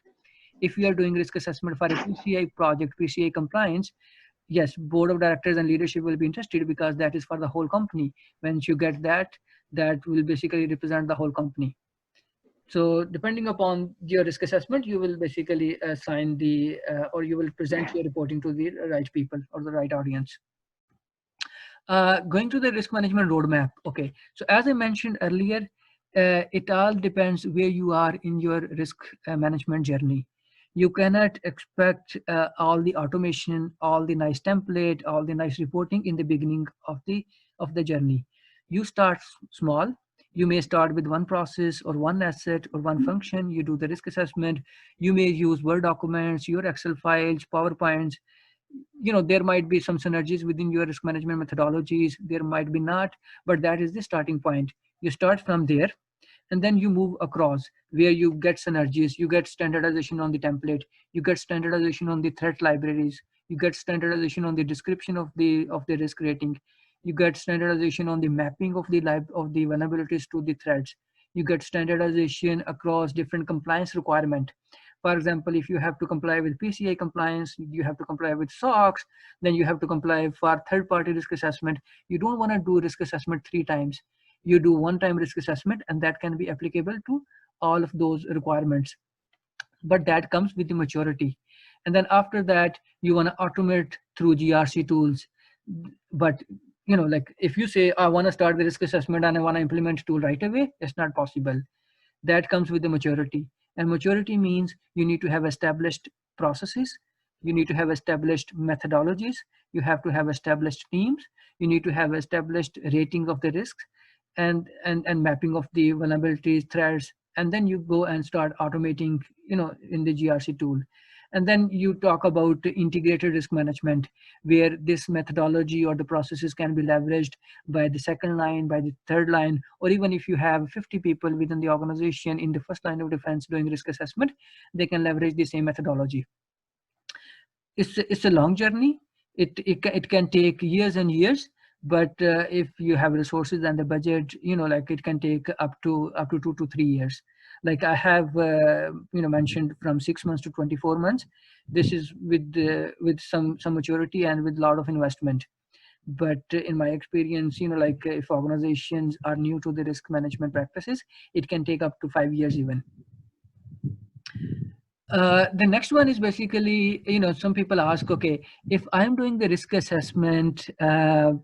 Speaker 2: If you are doing risk assessment for a PCI project, PCI compliance, yes, board of directors and leadership will be interested because that is for the whole company. Once you get that, that will basically represent the whole company. So depending upon your risk assessment, you will basically assign the, or you will present your reporting to the right people or the right audience. Going to the risk management roadmap. Okay, so as I mentioned earlier, it all depends where you are in your risk management journey. You cannot expect all the automation, all the nice template, all the nice reporting in the beginning of the journey. You start small. You may start with one process or one asset or one function. You do the risk assessment. You may use Word documents, your Excel files, PowerPoints. there might be some synergies within your risk management methodologies, there might be not, but that is the starting point. You start from there, and then you move across where you get synergies, you get standardization on the template, you get standardization on the threat libraries, you get standardization on the description of the risk rating, you get standardization on the mapping of the vulnerabilities to the threats, you get standardization across different compliance requirement. For example, if you have to comply with PCI compliance, you have to comply with SOX, then you have to comply for third-party risk assessment. You don't want to do risk assessment 3 times. You do one-time risk assessment, and that can be applicable to all of those requirements. But that comes with the maturity. And then after that, you want to automate through GRC tools. But like if you say, I want to start the risk assessment and I want to implement tool right away, it's not possible. That comes with the maturity. And maturity means you need to have established processes, you need to have established methodologies, you have to have established teams, you need to have established rating of the risks, and mapping of the vulnerabilities, threats, and then you go and start automating, in the GRC tool. And then you talk about integrated risk management, where this methodology or the processes can be leveraged by the second line, by the third line, or even if you have 50 people within the organization in the first line of defense doing risk assessment, they can leverage the same methodology. It's a long journey. It can take years and years, but if you have resources and the budget, like it can take up to 2 to 3 years. Like I have mentioned, from 6 months to 24 months. This is with some maturity and with a lot of investment. But in my experience, like if organizations are new to the risk management practices, it can take up to 5 years even. The next one is basically, some people ask, okay, if I'm doing the risk assessment, in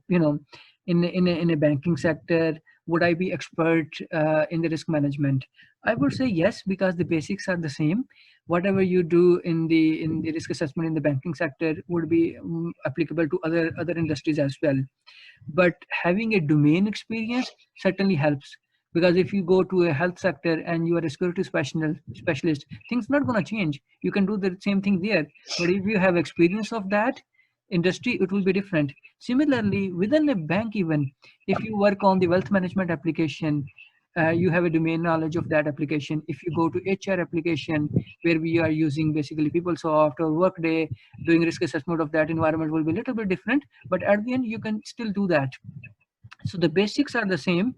Speaker 2: a banking sector, would I be expert in the risk management? I would say yes, because the basics are the same. Whatever you do in the risk assessment in the banking sector would be applicable to other industries as well. But having a domain experience certainly helps. Because if you go to a health sector and you are a security specialist, things not going to change. You can do the same thing there. But if you have experience of that industry, it will be different. Similarly, within a bank even, if you work on the wealth management application, you have a domain knowledge of that application. If you go to HR application, where we are using basically PeopleSoft or Workday, doing risk assessment of that environment will be a little bit different. But at the end, you can still do that. So the basics are the same.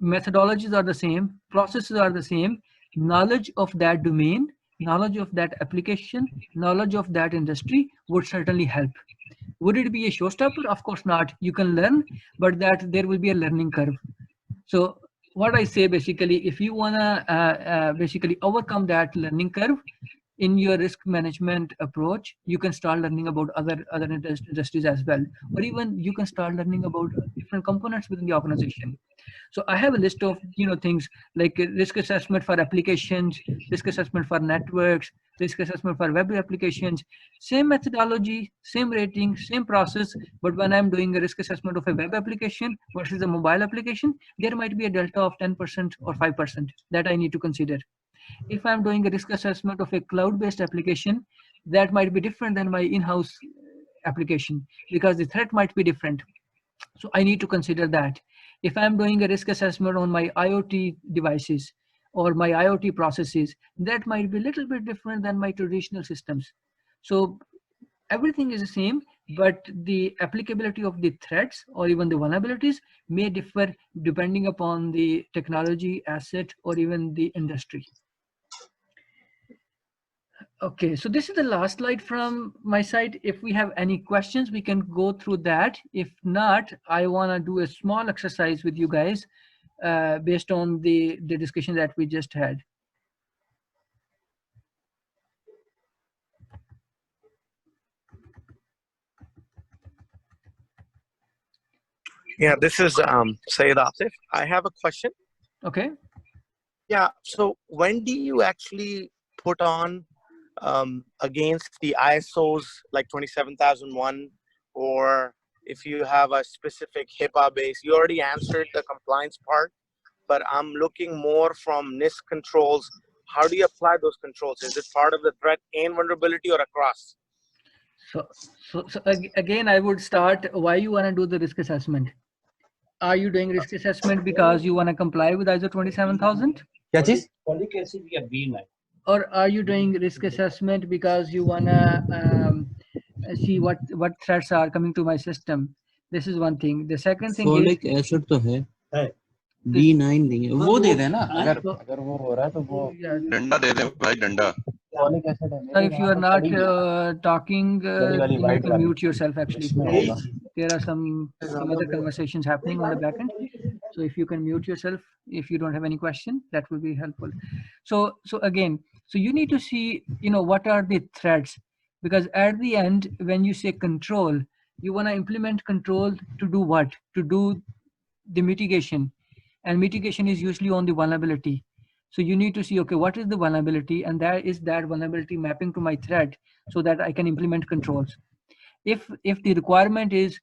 Speaker 2: Methodologies are the same, processes are the same, knowledge of that domain, knowledge of that application, knowledge of that industry would certainly help. Would it be a showstopper? Of course not. You can learn, but that there will be a learning curve. So what I say basically, if you want to basically overcome that learning curve in your risk management approach, you can start learning about other industries as well, or even you can start learning about different components within the organization. So I have a list of things like risk assessment for applications, risk assessment for networks, risk assessment for web applications. Same methodology, same rating, same process. But when I'm doing a risk assessment of a web application versus a mobile application, there might be a delta of 10% or 5% that I need to consider. If I'm doing a risk assessment of a cloud-based application, that might be different than my in-house application because the threat might be different. So I need to consider that. If I'm doing a risk assessment on my IoT devices or my IoT processes, that might be a little bit different than my traditional systems. So everything is the same, but the applicability of the threats or even the vulnerabilities may differ depending upon the technology, asset, or even the industry. Okay, so this is the last slide from my side. If we have any questions, we can go through that. If not, I want to do a small exercise with you guys based on the discussion that we just had.
Speaker 4: Yeah, this is Syed Asif. I have a question.
Speaker 2: Okay.
Speaker 4: Yeah, so when do you actually put on against the ISOs like 27001, or if you have a specific HIPAA base? You already answered the compliance part, but I'm looking more from NIST controls. How do you apply those controls? Is it part of the threat and vulnerability or across?
Speaker 2: Again, I would start why you want to do the risk assessment. Are you doing risk assessment because you want to comply with ISO 27000?
Speaker 5: क्या चीज?
Speaker 6: Folic acid या B9.
Speaker 2: Or are you doing risk assessment because you want to see what threats are coming to my system? This is one thing. The second thing
Speaker 5: Folic acid तो है, B9 नहीं है, वो दे देना अगर वो हो रहा है तो वो
Speaker 3: डंडा दे दे भाई, डंडा.
Speaker 5: folic acid है.
Speaker 2: So if you are not talking,
Speaker 5: वाली
Speaker 2: you
Speaker 5: white
Speaker 2: need to
Speaker 5: वाली.
Speaker 2: mute yourself actually. There are some other conversations happening on the back end. So if you can mute yourself, if you don't have any question, that will be helpful. So again, so you need to see, what are the threats? Because at the end, when you say control, you want to implement control to do what? To do the mitigation. And mitigation is usually on the vulnerability. So you need to see, okay, what is the vulnerability? And that is that vulnerability mapping to my threat so that I can implement controls. If the requirement is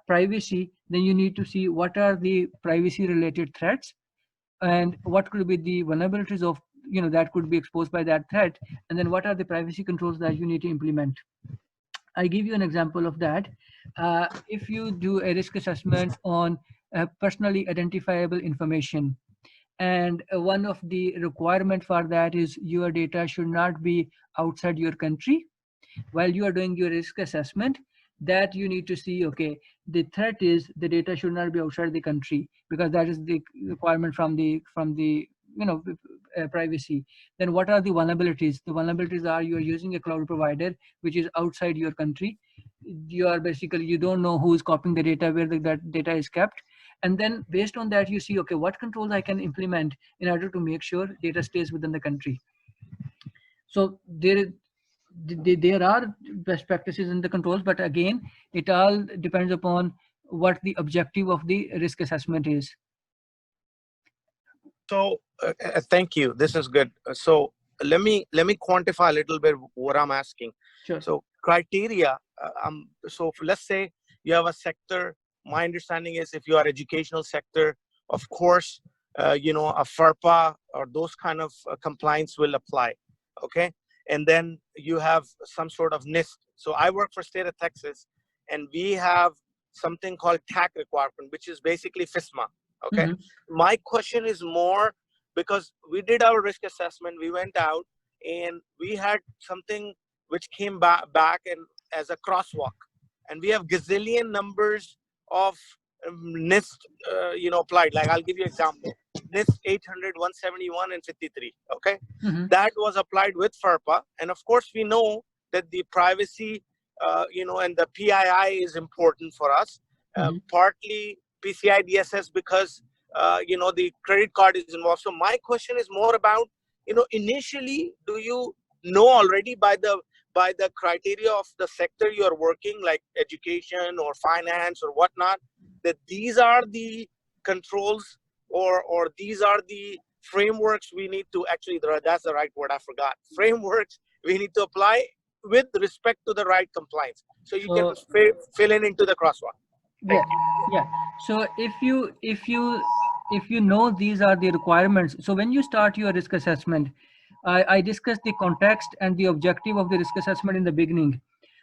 Speaker 2: privacy, then you need to see what are the privacy related threats and what could be the vulnerabilities of, that could be exposed by that threat. And then what are the privacy controls that you need to implement? I give you an example of that. If you do a risk assessment on personally identifiable information, and one of the requirement for that is your data should not be outside your country. While you are doing your risk assessment, that you need to see, okay, the threat is the data should not be outside the country because that is the requirement from the privacy. Then what are the vulnerabilities? The vulnerabilities are you are using a cloud provider which is outside your country. You are basically, you don't know who is copying the data, where that data is kept. And then based on that, you see, okay, what controls I can implement in order to make sure data stays within the country. So there are best practices in the controls, but again, it all depends upon what the objective of the risk assessment is.
Speaker 4: So thank you. This is good. So let me quantify a little bit what I'm asking.
Speaker 2: Sure.
Speaker 4: So criteria. So let's say you have a sector. My understanding is if you are educational sector, of course, a FERPA or those kind of compliance will apply. Okay. And then you have some sort of NIST. So I work for state of Texas, and we have something called TAC requirement, which is basically FISMA. Okay. Mm-hmm. My question is more because we did our risk assessment. We went out and we had something which came back and as a crosswalk, and we have gazillion numbers of NIST, applied. Like I'll give you an example. NIST 800, 171, and 53. Okay. Mm-hmm. That was applied with FERPA. And of course, we know that the privacy, and the PII is important for us. Mm-hmm. Partly PCI DSS because, the credit card is involved. So my question is more about, initially, do you know already by the criteria of the sector you are working, like education or finance or whatnot, that these are the controls or these are the frameworks we need to actually, that's the right word, I forgot. Frameworks we need to apply with respect to the right compliance. So you can fill into the crosswalk.
Speaker 2: Yeah. So if you know these are the requirements, so when you start your risk assessment, I discussed the context and the objective of the risk assessment in the beginning.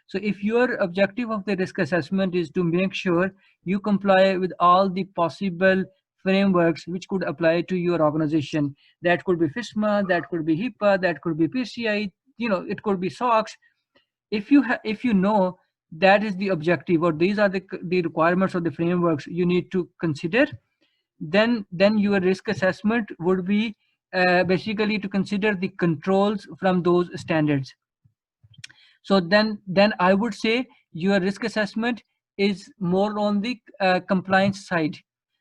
Speaker 2: So if your objective of the risk assessment is to make sure you comply with all the possible frameworks which could apply to your organization, that could be FISMA, that could be HIPAA, that could be PCI, it could be SOX. If you know that is the objective, or these are the requirements of the frameworks you need to consider, then your risk assessment would be basically to consider the controls from those standards. So then I would say your risk assessment is more on the compliance side.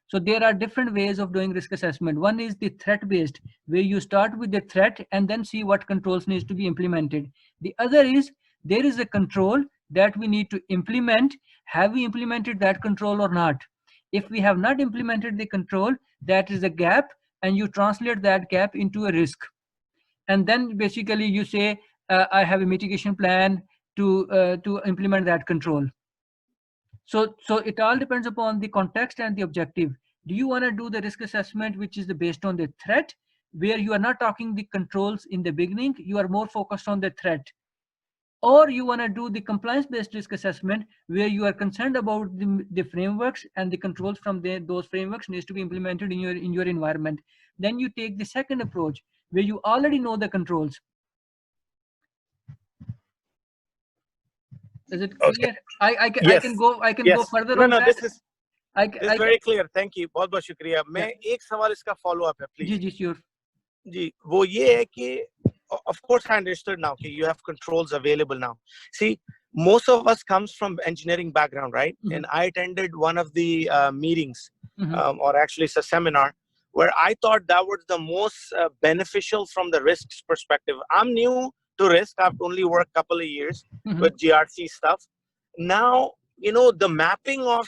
Speaker 2: So there are different ways of doing risk assessment. One is the threat based, where you start with the threat and then see what controls needs to be implemented. The other is there is a control that we need to implement. Have we implemented that control or not? If we have not implemented the control, that is a gap, and you translate that gap into a risk. And then basically you say, I have a mitigation plan to implement that control. So it all depends upon the context and the objective. Do you want to do the risk assessment, which is based on the threat, where you are not talking the controls in the beginning, you are more focused on the threat? or you want to do the compliance-based risk assessment where you are concerned about the frameworks and the controls from those frameworks needs to be implemented in your environment. Then you take the second approach where you already know the controls. Is it clear? I can go further
Speaker 4: no,
Speaker 2: on
Speaker 4: no,
Speaker 2: that.
Speaker 4: This is very clear. Thank you. बहुत बहुत शुक्रिया. मैं एक सवाल इसका follow up है, please.
Speaker 2: Ji sure.
Speaker 4: जी, वो ये है कि of course I understood now कि you have controls available now. See, most of us comes from engineering background, right? And I attended one of the meetings, or actually it's a seminar, where I thought that was the most beneficial from the risks perspective. I'm new to risk. I've only worked a couple of years with GRC stuff. Now, you know, the mapping of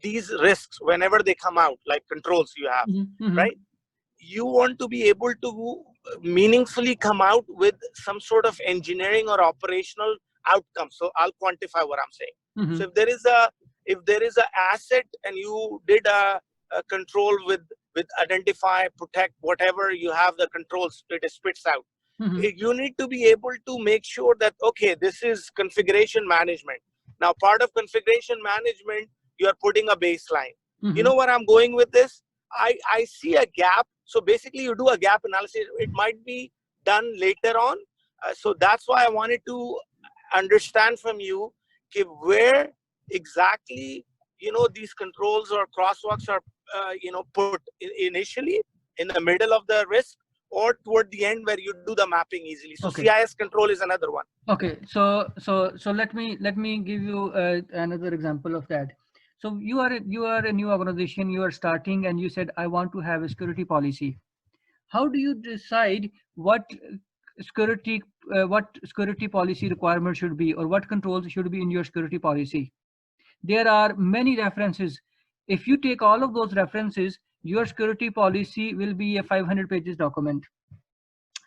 Speaker 4: these risks, whenever they come out, like controls you have, right? You want to be able to meaningfully come out with some sort of engineering or operational outcome. So I'll quantify what I'm saying. So if there is a asset and you did a control with identify, protect, whatever you have the controls, it spits out. You need to be able to make sure that, okay, this is configuration management. Now, part of configuration management, you are putting a baseline. You know where I'm going with this? I see a gap. So basically you do a gap analysis. It might be done later on. So that's why I wanted to understand from you where exactly, you know, these controls or crosswalks are, you know, put initially in the middle of the risk or toward the end where you do the mapping easily. So CIS control is another one.
Speaker 2: Okay. So let me give you another example of that. So you are a new organization, you are starting and you said, I want to have a security policy. How do you decide what security policy requirements should be or what controls should be in your security policy? There are many references. If you take all of those references, your security policy will be a 500 pages document.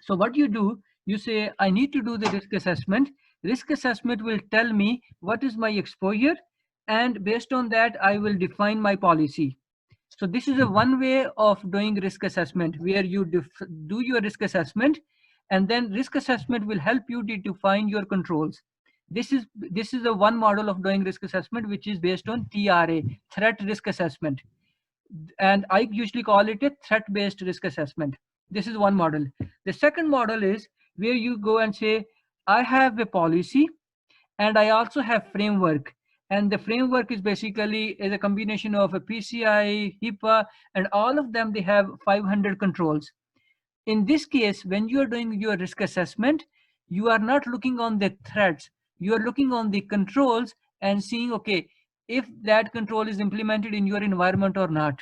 Speaker 2: So what you do, you say, I need to do the risk assessment. Risk assessment will tell me what is my exposure, and based on that, I will define my policy. So this is a one way of doing risk assessment where you do your risk assessment, and then risk assessment will help you to define your controls. This is a one model of doing risk assessment, which is based on TRA, threat risk assessment. And I usually call it a threat-based risk assessment. This is one model. The second model is where you go and say, I have a policy and I also have framework. And the framework is basically a combination of a PCI, HIPAA, and all of them, they have 500 controls. In this case, when you are doing your risk assessment, you are not looking on the threats. You are looking on the controls and seeing, okay, if that control is implemented in your environment or not.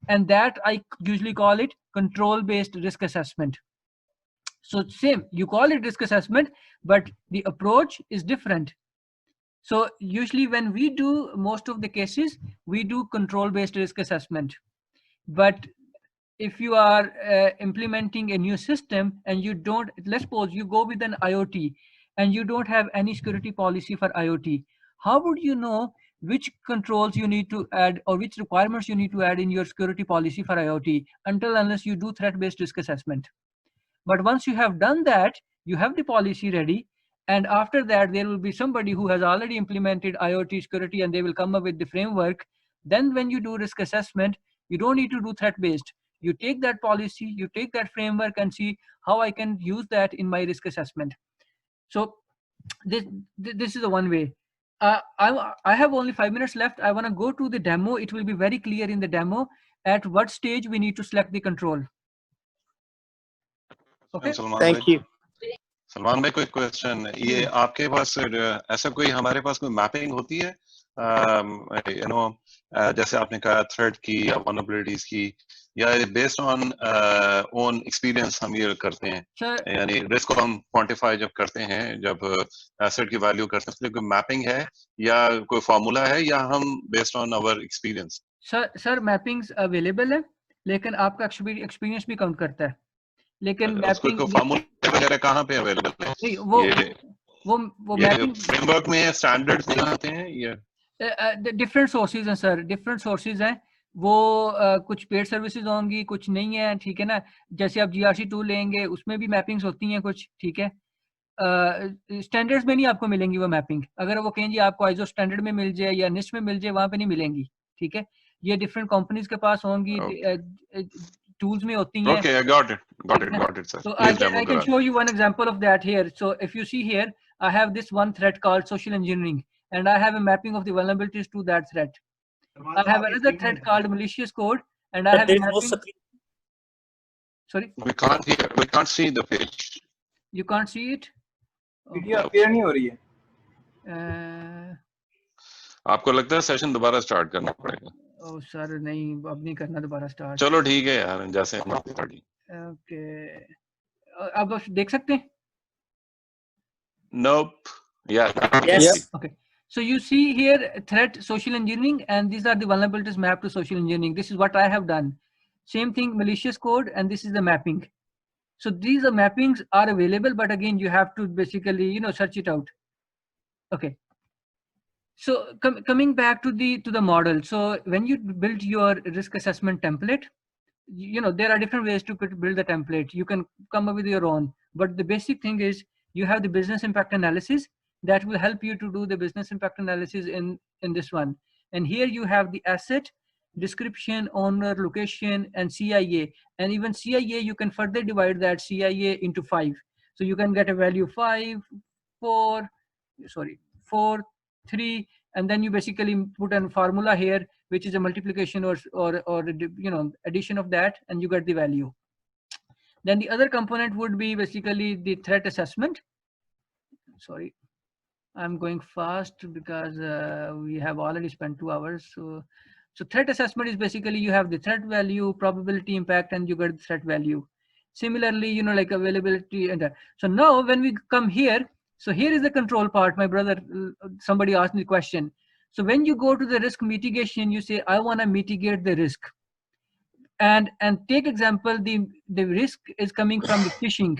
Speaker 2: And that I usually call it control-based risk assessment. So same, you call it risk assessment, but the approach is different. So usually when we do most of the cases, we do control-based risk assessment. But if you are implementing a new system and you don't, let's suppose you go with an IoT and you don't have any security policy for IoT, how would you know which controls you need to add or which requirements you need to add in your security policy for IoT unless you do threat-based risk assessment? But once you have done that, you have the policy ready. And after that, there will be somebody who has already implemented IoT security and they will come up with the framework. Then when you do risk assessment, you don't need to do threat-based. You take that policy, you take that framework and see how I can use that in my risk assessment. So this is the one way. I have only 5 minutes left. I want to go to the demo. It will be very clear in the demo at what stage we need to select the control. Okay.
Speaker 4: Thank you.
Speaker 3: Salman भाई, कोई question, ये आपके पास ऐसा कोई हमारे पास कोई mapping होती है, यू नो, जैसे आपने कहा थ्रेड की या वल्नरेबिलिटीज की, या बेस्ड ऑन ओन एक्सपीरियंस हम ये करते हैं, यानी रिस्क को हम क्वांटिफाई जब करते हैं, जब एसेट की वैल्यू करते हैं, उसके लिए कोई मैपिंग है या कोई फार्मूला है, या हम based on our experience?
Speaker 2: Sir mappings available है, लेकिन आपका एक्सपीरियंस भी काउंट करता है. लेकिन
Speaker 3: मैपिंग को फार्मूला वगैरह कहाँ पे अवेलेबल है? वो मैपिंग फ्रेमवर्क में है, स्टैंडर्ड्स में आते हैं, ये
Speaker 2: डिफरेंट सोर्सेज हैं सर, डिफरेंट सोर्सेज हैं. वो कुछ पेड सर्विसेज होंगी, कुछ नहीं है, ठीक है ना. जैसे आप GRC टूल लेंगे, उसमें भी मैपिंग्स होती हैं कुछ, ठीक है. स्टैंडर्ड्स में नहीं आपको मिलेंगी वो मैपिंग। अगर वो कहें जी आपको आईएसओ स्टैंडर्ड में मिल जाए या निस्ट में मिल जाए, वहां पे नहीं मिलेंगी, ठीक है। ये डिफरेंट कंपनीज के पास होंगी, टूल्स में होती हैं।
Speaker 3: Okay, I got it, sir.
Speaker 2: So
Speaker 3: Please
Speaker 2: I
Speaker 3: demo
Speaker 2: can
Speaker 3: that.
Speaker 2: show you one example of that here. So if you see here, I have this one threat called social engineering, and I have a mapping of the vulnerabilities to that threat. I have another threat called malicious code, and I have a mapping. Sorry,
Speaker 3: We can't see the page.
Speaker 2: you can't see it.
Speaker 6: Video appear नहीं हो रही है।
Speaker 3: आपको लगता है session दोबारा start करना पड़ेगा?
Speaker 2: ओ सर नहीं, अब नहीं करना दोबारा स्टार्ट।
Speaker 3: चलो ठीक है यार, जैसे हमारी पार्टी।
Speaker 2: ओके, अब आप देख सकते हैं?
Speaker 3: Nope. Yeah.
Speaker 6: Yes.
Speaker 2: Okay. So you see here threat social engineering, and these are the vulnerabilities mapped to social engineering. This is what I have done. Same thing, malicious code, and this is the mapping. So these are mappings are available, but again, you have to basically, search it out. Okay. So coming back to the model. So when you build your risk assessment template, there are different ways to build the template. You can come up with your own, but the basic thing is you have the business impact analysis that will help you to do the business impact analysis in this one. And here you have the asset, description, owner, location, and CIA. And even CIA, you can further divide that CIA into 5. So you can get a value 5, 4, 3, and then you basically put a formula here, which is a multiplication or addition of that, and you get the value. Then the other component would be basically the threat assessment. Sorry, I'm going fast because we have already spent 2 hours. So threat assessment is basically you have the threat value, probability, impact, and you get the threat value. Similarly, like availability and that. So now when we come here, so here is the control part. My brother, somebody asked me the question. So when you go to the risk mitigation, you say, I want to mitigate the risk. And take example, the risk is coming from the phishing.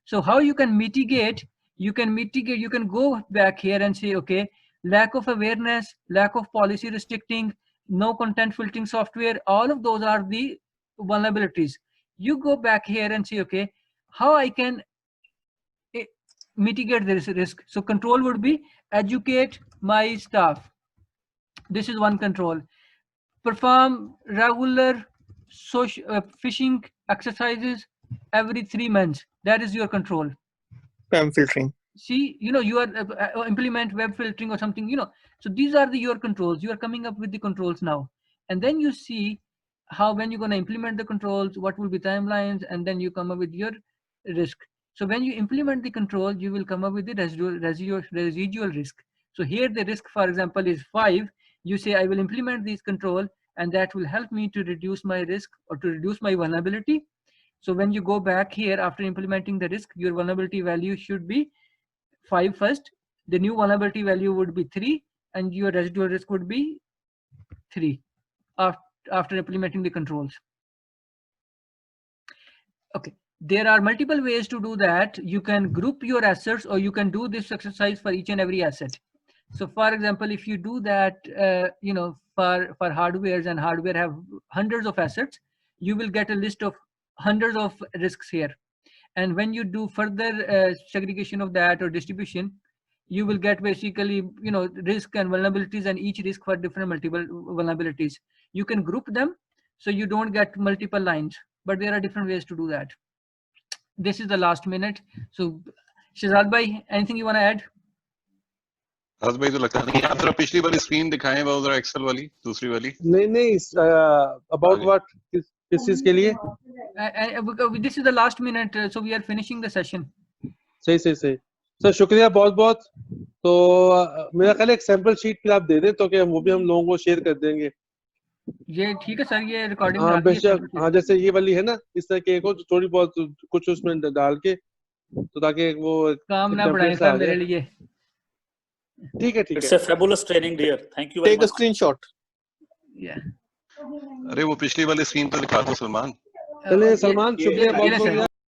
Speaker 2: So how you can mitigate, you can go back here and say, okay, lack of awareness, lack of policy restricting, no content filtering software, all of those are the vulnerabilities. You go back here and say, okay, how I can mitigate this risk. So control would be educate my staff. This is one control. Perform regular social phishing exercises every 3 months. That is your control.
Speaker 4: Spam filtering.
Speaker 2: See, you are implement web filtering or something, So these are your controls. You are coming up with the controls now. And then you see how when you're going to implement the controls, what will be timelines, and then you come up with your risk. So when you implement the control, you will come up with the residual risk. So here the risk, for example, is 5. You say, I will implement these control, and that will help me to reduce my risk or to reduce my vulnerability. So when you go back here after implementing the risk, your vulnerability value should be 5 first. The new vulnerability value would be 3, and your residual risk would be 3 after implementing the controls. Okay, there are multiple ways to do that. You can group your assets, or you can do this exercise for each and every asset. So for example, if you do that, for hardwares, and hardware have hundreds of assets, you will get a list of hundreds of risks here. And when you do further segregation of that or distribution, you will get basically, risk and vulnerabilities, and each risk for different multiple vulnerabilities. You can group them so you don't get multiple lines, but there are different ways to do that. This is the last minute. So Shehzad bhai, anything you want to add?
Speaker 3: आज भाई तो लगता नहीं आप जरा पिछली वाली screen दिखाएं, वो जरा एक्सेल वाली, दूसरी वाली।
Speaker 7: नहीं about what, किस चीज के लिए?
Speaker 2: This is the last minute, so we are finishing the session.
Speaker 7: सही सर, शुक्रिया बहुत। तो मेरा ख्याल एक सैंपल शीट फिर आप दे दें तो कि वो भी हम लोगों को शेयर कर देंगे।
Speaker 2: ये ठीक है सर, ये रिकॉर्डिंग
Speaker 7: हाँ बेशक, हाँ जैसे ये वाली है ना, इस तरह के को थोड़ी बहुत कुछ उसमें डाल के, तो ताकि वो
Speaker 2: काम ना बढ़ाएं सर मेरे लिए।
Speaker 7: ठीक है
Speaker 6: It's a fabulous training, dear. Thank you very much.
Speaker 4: Take a screenshot.
Speaker 2: Yeah.
Speaker 3: अरे वो पिछली वाली स्क्रीन पर दिखा दो सलमान।
Speaker 7: चलिए सलमान, शुक्रिया बहुत।